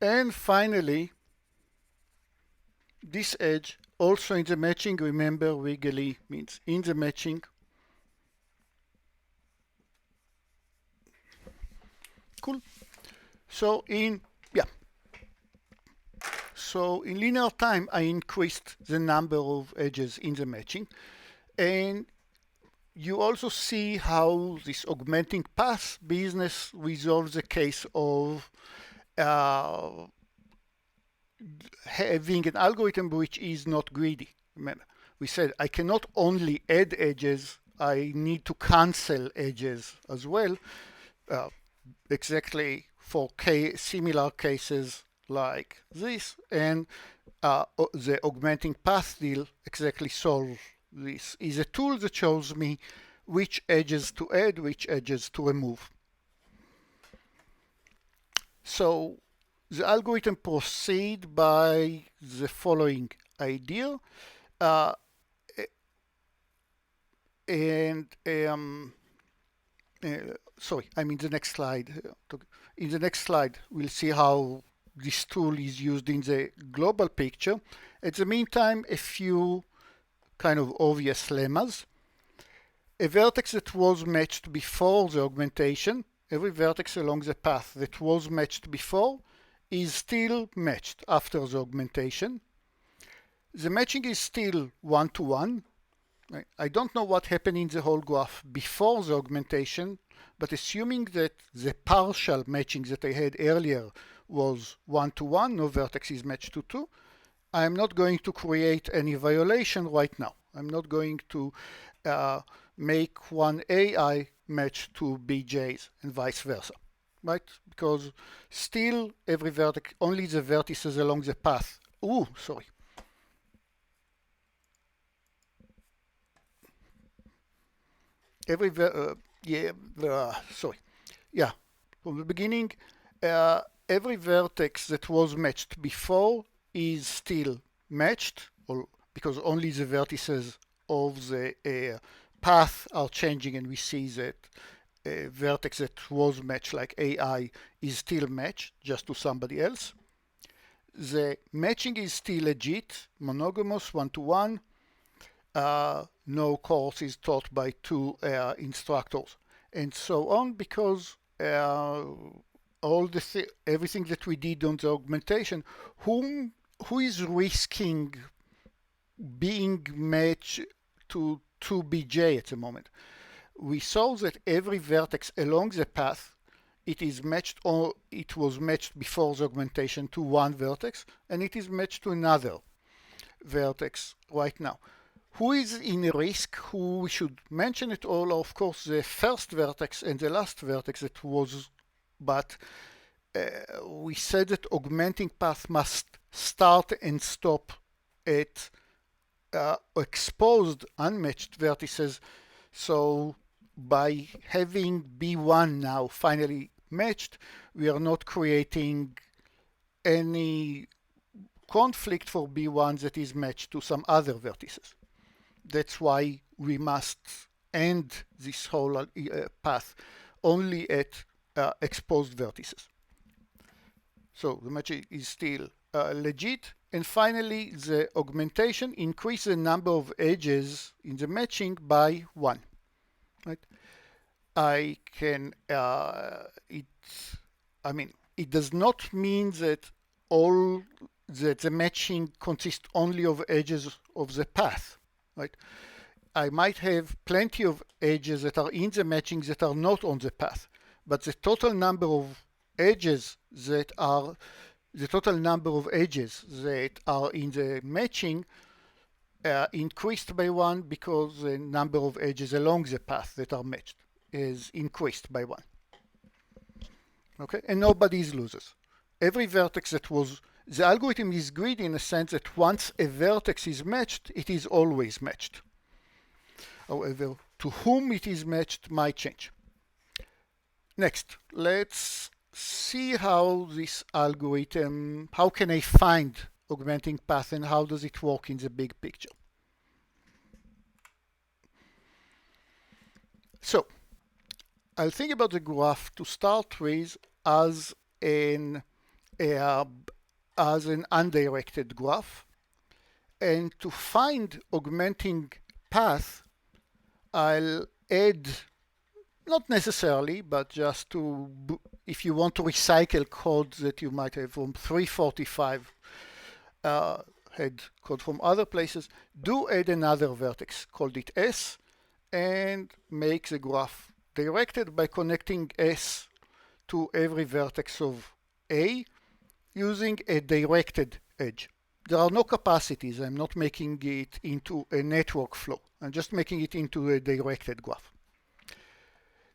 and finally this edge also in the matching. Remember, wiggly means in the matching. Cool. So in linear time, I increased the number of edges in the matching, and you also see how this augmenting path business resolves the case of having an algorithm which is not greedy. Remember, we said I cannot only add edges, I need to cancel edges as well, exactly for similar cases like this, and the augmenting path deal exactly solve this. Is a tool that shows me which edges to add, which edges to remove. So the algorithm proceeds by the following idea, and sorry, I'm in the next slide. In the next slide, we'll see how this tool is used in the global picture. At the meantime, a few kind of obvious lemmas. A vertex that was matched before the augmentation, every vertex along the path that was matched before is still matched after the augmentation. The matching is still one-to-one. I don't know what happened in the whole graph before the augmentation, but assuming that the partial matching that I had earlier was one-to-one, no vertex is matched to two, I'm not going to create any violation right now. I'm not going to make one AI match to BJ's and vice versa, right? Because still every vertex, only the vertices along the path. Ooh, sorry. Every from the beginning, every vertex that was matched before is still matched, or because only the vertices of the path are changing, and we see that a vertex that was matched like AI is still matched just to somebody else. The matching is still legit, monogamous, one-to-one. No course is taught by two instructors, and so on, because everything that we did on the augmentation, who is risking being matched to 2BJ at the moment? We saw that every vertex along the path, it is matched, or it was matched before the augmentation to one vertex, and it is matched to another vertex right now. Who is in risk? Who we should mention it all? Of course, the first vertex and the last vertex that was, but we said that augmenting path must start and stop at exposed unmatched vertices. So by having B1 now finally matched, we are not creating any conflict for B1 that is matched to some other vertices. That's why we must end this whole path only at exposed vertices. So the matching is still legit. And finally, the augmentation increases the number of edges in the matching by 1. Right? I can, it does not mean that the matching consists only of edges of the path, right? I might have plenty of edges that are in the matching that are not on the path, but the total number of edges that are in the matching increased by 1 because the number of edges along the path that are matched is increased by 1. Okay, and nobody is losers. Every vertex that was, the algorithm is greedy in a sense that once a vertex is matched, it is always matched. However, to whom it is matched might change. Next, let's see how this algorithm, how can I find augmenting path and how does it work in the big picture. So, I'll think about the graph to start with as an undirected graph, and to find augmenting path, I'll add, not necessarily, but just to, if you want to recycle code that you might have from 345, had code from other places, do add another vertex, called it S, and make the graph directed by connecting S to every vertex of A using a directed edge. There are no capacities. I'm not making it into a network flow. I'm just making it into a directed graph.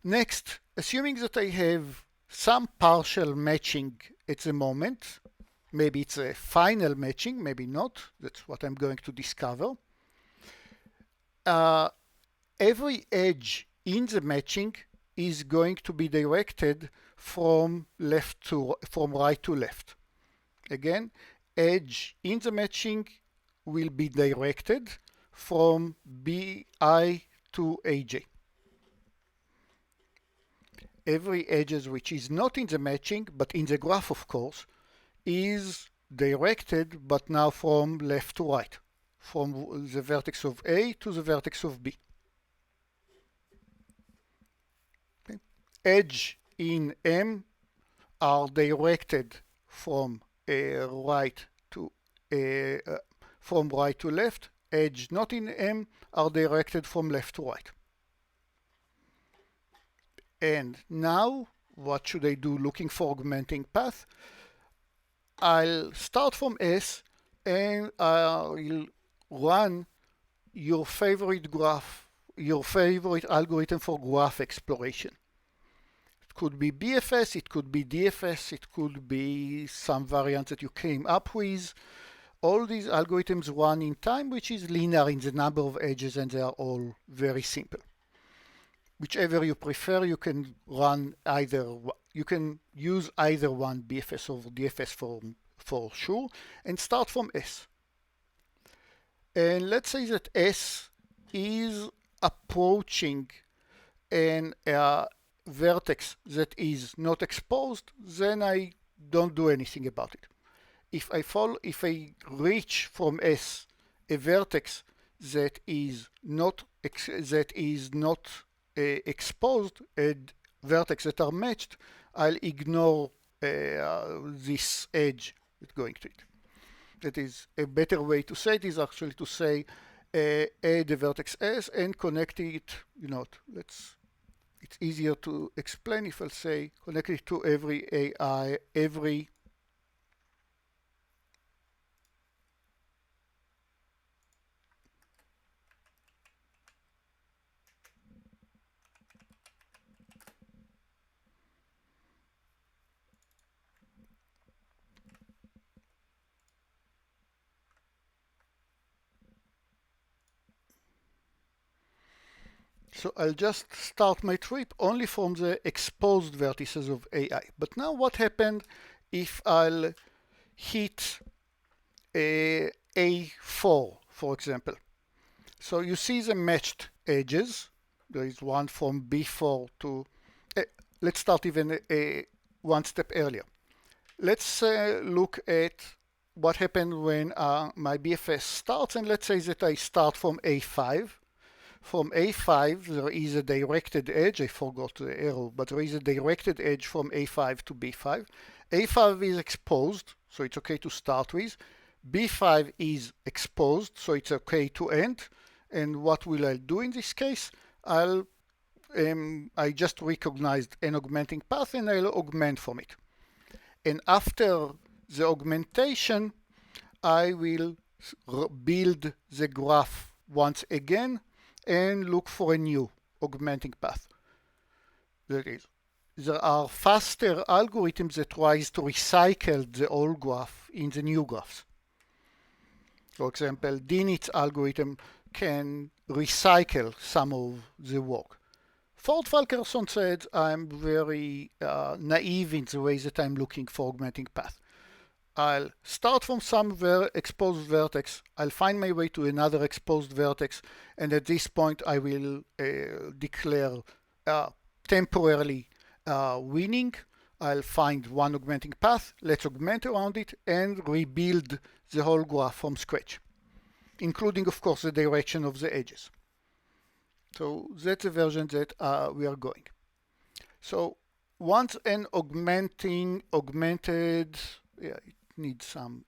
Next, assuming that I have some partial matching at the moment, maybe it's a final matching, maybe not. That's what I'm going to discover. Every edge in the matching is going to be directed from right to left. Again, edge in the matching will be directed from BI to AJ. Every edge which is not in the matching, but in the graph, of course, is directed, but now from left to right, from the vertex of A to the vertex of B. Okay. Edge in M are directed from right to left. Edge not in M are directed from left to right. And now, what should I do looking for augmenting path? I'll start from S and I'll run your favorite graph, your favorite algorithm for graph exploration. It could be BFS, it could be DFS, it could be some variant that you came up with. All these algorithms run in time, which is linear in the number of edges, and they are all very simple. Whichever you prefer, you can run either, you can use either one, BFS or DFS for sure, and start from S. And let's say that S is approaching an vertex that is not exposed, then I don't do anything about it. If I reach from S a vertex that is not exposed and vertex that are matched, I'll ignore this edge that's going to it. That is a better way to say it is actually to say add the vertex S and connect it, it's easier to explain if I'll say connect it to every AI, every So I'll just start my trip only from the exposed vertices of AI. But now what happened if I'll hit a A4, for example? So you see the matched edges. There is one from B4 to, let's start even one step earlier. Let's look at what happened when my BFS starts, and let's say that I start from A5. From A5, there is a directed edge. I forgot the arrow, but there is a directed edge from A5 to B5. A5 is exposed, so it's okay to start with. B5 is exposed, so it's okay to end. And what will I do in this case? I just recognized an augmenting path and I'll augment from it. And after the augmentation, I will build the graph once again and look for a new augmenting path. There are faster algorithms that tries to recycle the old graph in the new graphs. For example, Dinit's algorithm can recycle some of the work. Ford Falkerson said I'm very naive in the way that I'm looking for augmenting path. I'll start from some exposed vertex, I'll find my way to another exposed vertex, and at this point I will declare temporarily winning. I'll find one augmenting path, let's augment around it, and rebuild the whole graph from scratch, including, of course, the direction of the edges. So that's the version that we are going. So once an augmented, yeah, it needs some,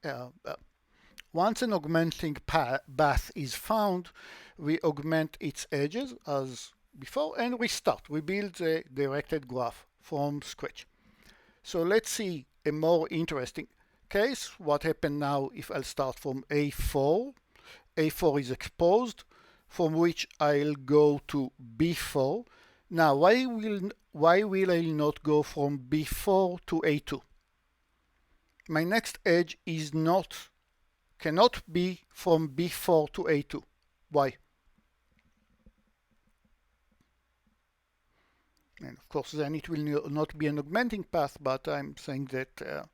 once an augmenting path is found, we augment its edges as before and restart. We build the directed graph from scratch. So let's see a more interesting case. What happened now if I'll start from A4? A4 is exposed, from which I'll go to B4. Now, why will I not go from B4 to A2? My next edge cannot be from B4 to A2. Why? And of course, then it will not be an augmenting path, but I'm saying that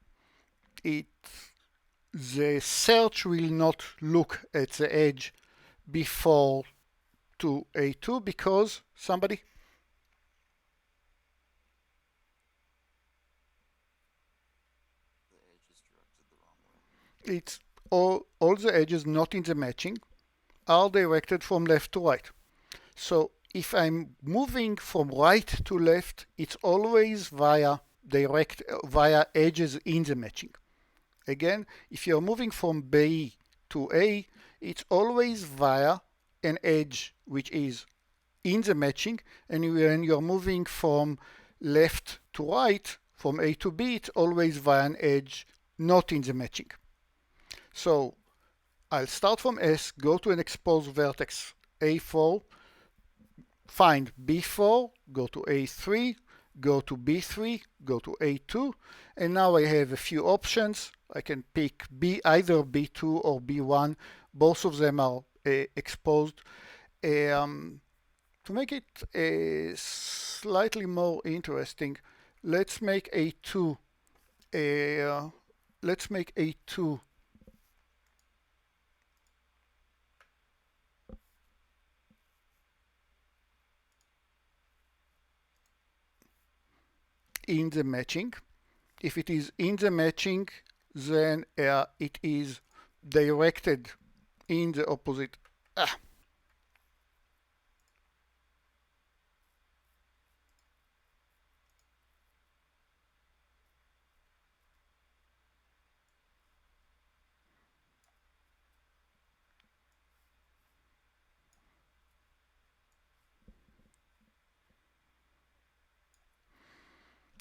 the search will not look at the edge B4 to A2 because somebody? The edge is directed the wrong way. It's all the edges not in the matching are directed from left to right. So if I'm moving from right to left, it's always via edges in the matching. Again, if you're moving from B to A, it's always via an edge which is in the matching, and when you're moving from left to right, from A to B, it's always via an edge not in the matching. So I'll start from S, go to an exposed vertex A4, find B4, go to A3, go to B3, go to A2, and now I have a few options. I can pick either B2 or B1. Both of them are exposed. To make it slightly more interesting, let's make A2 in the matching. If it is in the matching, then it is directed in the opposite.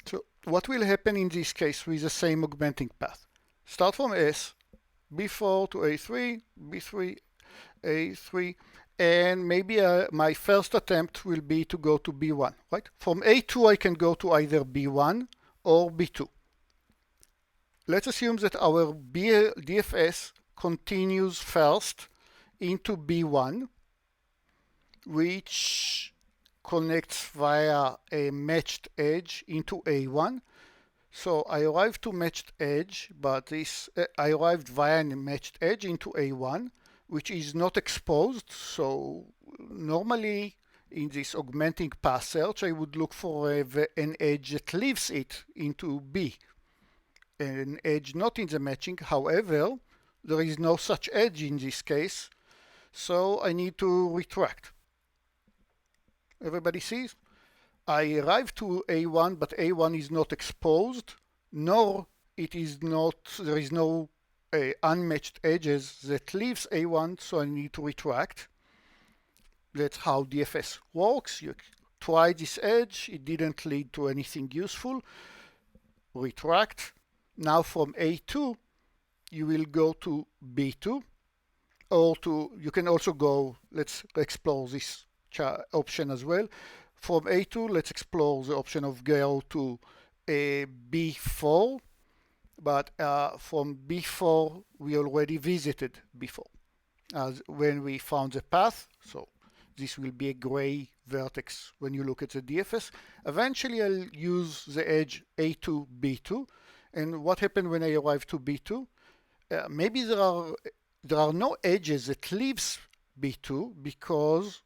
So what will happen in this case with the same augmenting path? Start from S, B4 to A3, B3, A3, and maybe my first attempt will be to go to B1, right? From A2 I can go to either B1 or B2. Let's assume that our DFS continues first into B1, which connects via a matched edge into A1. So I arrived to matched edge, but I arrived via a matched edge into A1, which is not exposed. So normally in this augmenting path search, I would look for an edge that leaves it into B, an edge not in the matching. However, there is no such edge in this case, so I need to retract. Everybody sees? I arrived to A1, but A1 is not exposed, nor there is no unmatched edges that leaves A1, so I need to retract. That's how DFS works. You try this edge, it didn't lead to anything useful, retract. Now from A2, you will go to B2, or you can also go, let's explore this option as well. From A2, let's explore the option of go to a B4, but from B4, we already visited B4 as when we found the path. So this will be a gray vertex when you look at the DFS. Eventually, I'll use the edge A2, B2. And what happened when I arrive to B2? Maybe there are no edges that leaves B2, because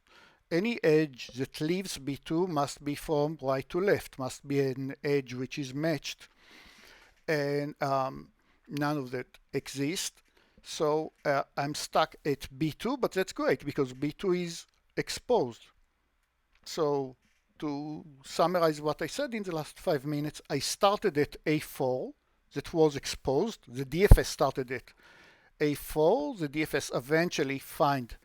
any edge that leaves B2 must be from right to left, must be an edge which is matched. And none of that exists. So I'm stuck at B2, but that's great because B2 is exposed. So to summarize what I said in the last 5 minutes, I started at A4 that was exposed. The DFS started at A4. The DFS eventually find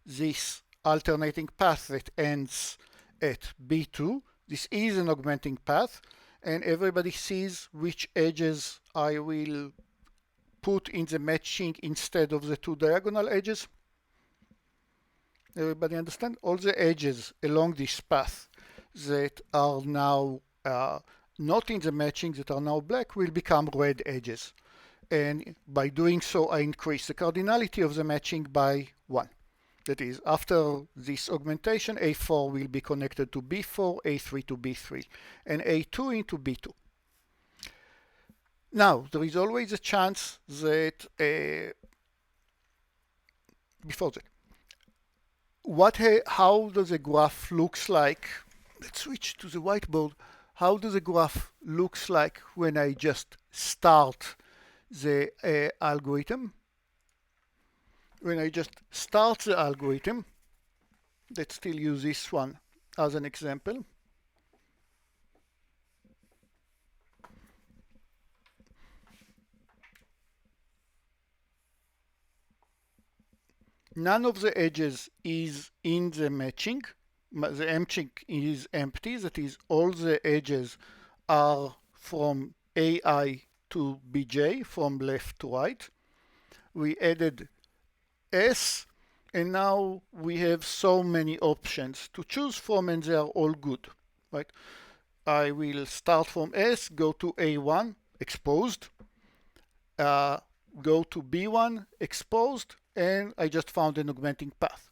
this alternating path that ends at B2. This is an augmenting path, and everybody sees which edges I will put in the matching instead of the two diagonal edges. Everybody understand? All the edges along this path that are now not in the matching, that are now black, will become red edges. And by doing so, I increase the cardinality of the matching by 1. That is, after this augmentation, A4 will be connected to B4, A3 to B3, and A2 into B2. Now, there is always a chance that, before that, how does a graph looks like? Let's switch to the whiteboard. How does a graph looks like when I just start the algorithm? When I just start the algorithm, let's still use this one as an example. None of the edges is in the matching. The matching is empty. That is, all the edges are from AI to BJ, from left to right. We added S, and now we have so many options to choose from, and they are all good, right? I will start from S, go to A1, exposed, go to B1, exposed, and I just found an augmenting path.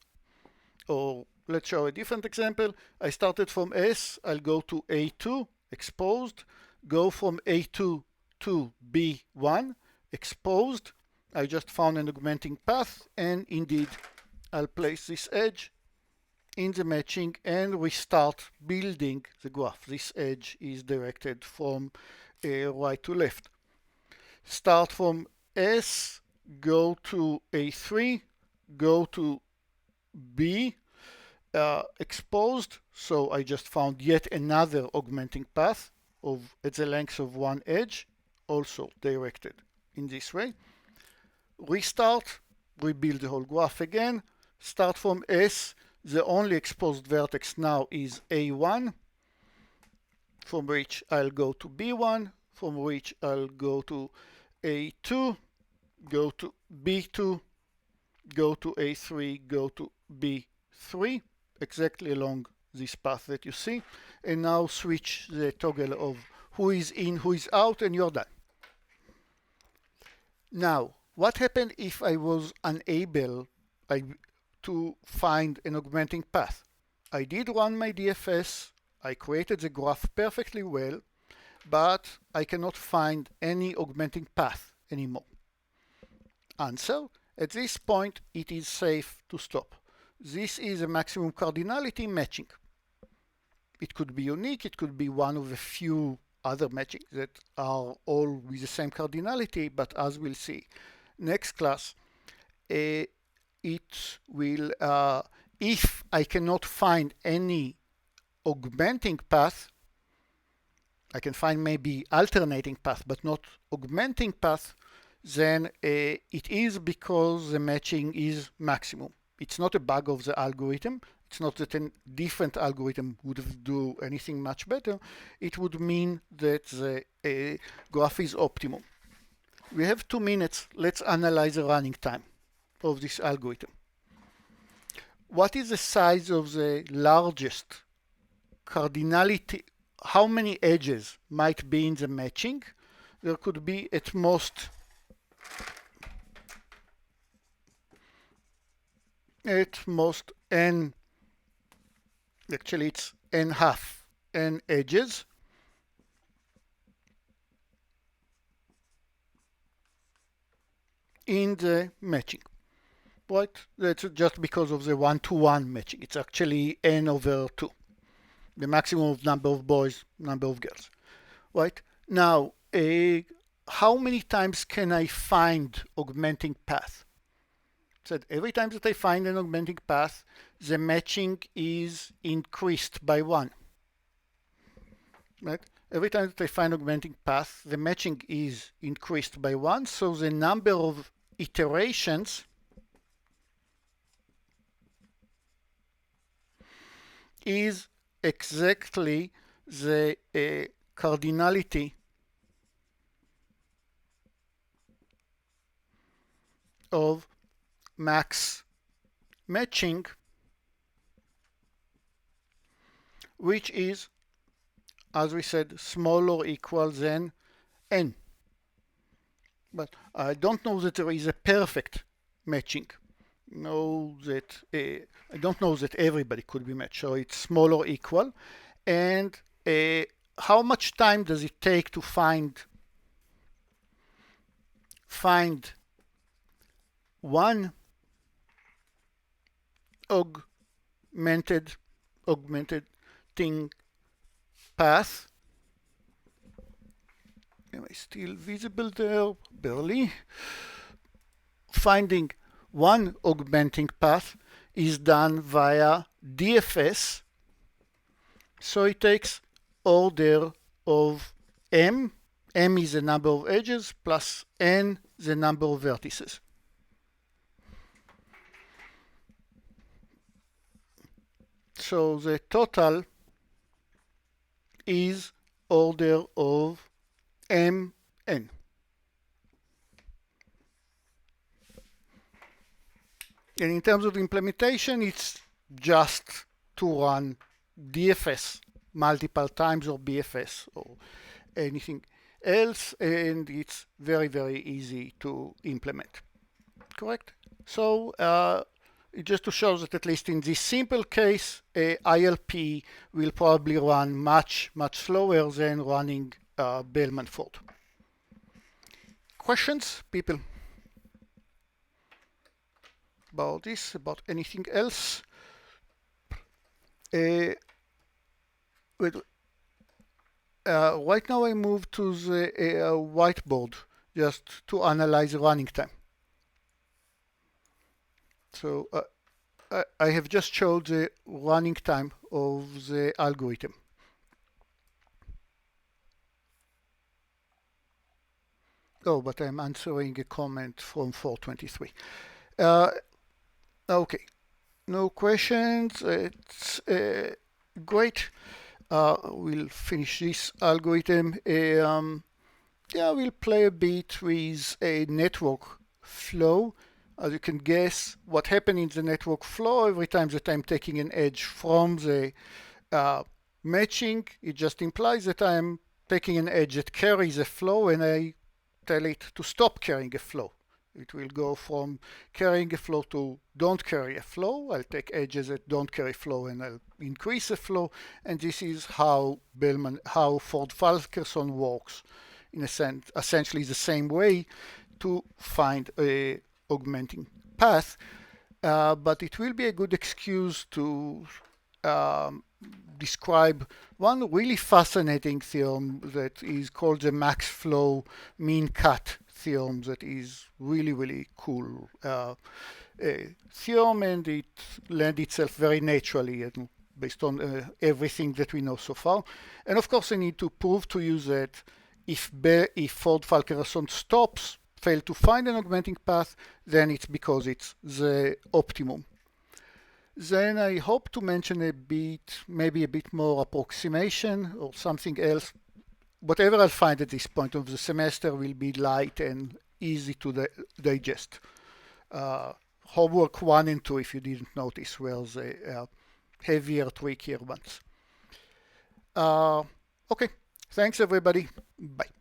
Or let's show a different example. I started from S, I'll go to A2, exposed, go from A2 to B1, exposed. I just found an augmenting path, and indeed I'll place this edge in the matching and we start building the graph. This edge is directed from right to left. Start from S, go to A3, go to B, exposed. So I just found yet another augmenting path at the length of one edge, also directed in this way. Restart, rebuild the whole graph again. Start from S. The only exposed vertex now is A1, from which I'll go to B1, from which I'll go to A2, go to B2, go to A3, go to B3, exactly along this path that you see. And now switch the toggle of who is in, who is out, and you're done. Now, what happened if I was unable to find an augmenting path? I did run my DFS, I created the graph perfectly well, but I cannot find any augmenting path anymore. Answer: at this point, it is safe to stop. This is a maximum cardinality matching. It could be unique, it could be one of a few other matchings that are all with the same cardinality, but as we'll see next class, it will, if I cannot find any augmenting path, I can find maybe alternating path, but not augmenting path, then it is because the matching is maximum. It's not a bug of the algorithm, it's not that a different algorithm would do anything much better. It would mean that the graph is optimum. We have 2 minutes. Let's analyze the running time of this algorithm. What is the size of the largest cardinality? How many edges might be in the matching? There could be at most n, actually it's n half n edges in the matching, right? That's just because of the 1-to-1 matching. It's actually n over 2, the maximum of number of boys, number of girls, right? Now, how many times can I find augmenting path? Said every time that I find an augmenting path, the matching is increased by 1. Right? Every time that I find augmenting path, the matching is increased by 1, so the number of iterations is exactly the cardinality of max matching, which is, as we said, smaller or equal than n. But I don't know that there is a perfect matching. I don't know that everybody could be matched, so it's small or equal. And how much time does it take to find one augmented path? Am I still visible there? Barely. Finding one augmenting path is done via DFS, so it takes order of m. M is the number of edges plus n, the number of vertices. So the total is order of mn. And in terms of implementation, it's just to run DFS multiple times or BFS or anything else, and it's very, very easy to implement. Correct? So just to show that at least in this simple case, ILP will probably run much, much slower than running Bellman-Ford. Questions, people? About this, about anything else? Right now I move to the whiteboard just to analyze running time. So I have just showed the running time of the algorithm. Oh, but I'm answering a comment from 423. Okay, no questions. It's great. We'll finish this algorithm. Yeah, we'll play a bit with a network flow. As you can guess, what happens in the network flow every time that I'm taking an edge from the matching, it just implies that I'm taking an edge that carries a flow, and I tell it to stop carrying a flow. It will go from carrying a flow to don't carry a flow. I'll take edges that don't carry flow and I'll increase the flow. And this is how Ford-Fulkerson works, in a sense, essentially the same way to find a augmenting path. But it will be a good excuse to describe one really fascinating theorem that is called the max flow mean cut theorem, that is really, really cool theorem, and it lends itself very naturally based on everything that we know so far. And of course I need to prove to you that if Ford-Fulkerson fail to find an augmenting path, then it's because it's the optimum. Then I hope to mention a bit, maybe a bit more approximation or something else. Whatever I'll find at this point of the semester will be light and easy to digest. Homework 1 and 2, if you didn't notice, were the heavier, trickier ones. Okay, thanks everybody. Bye.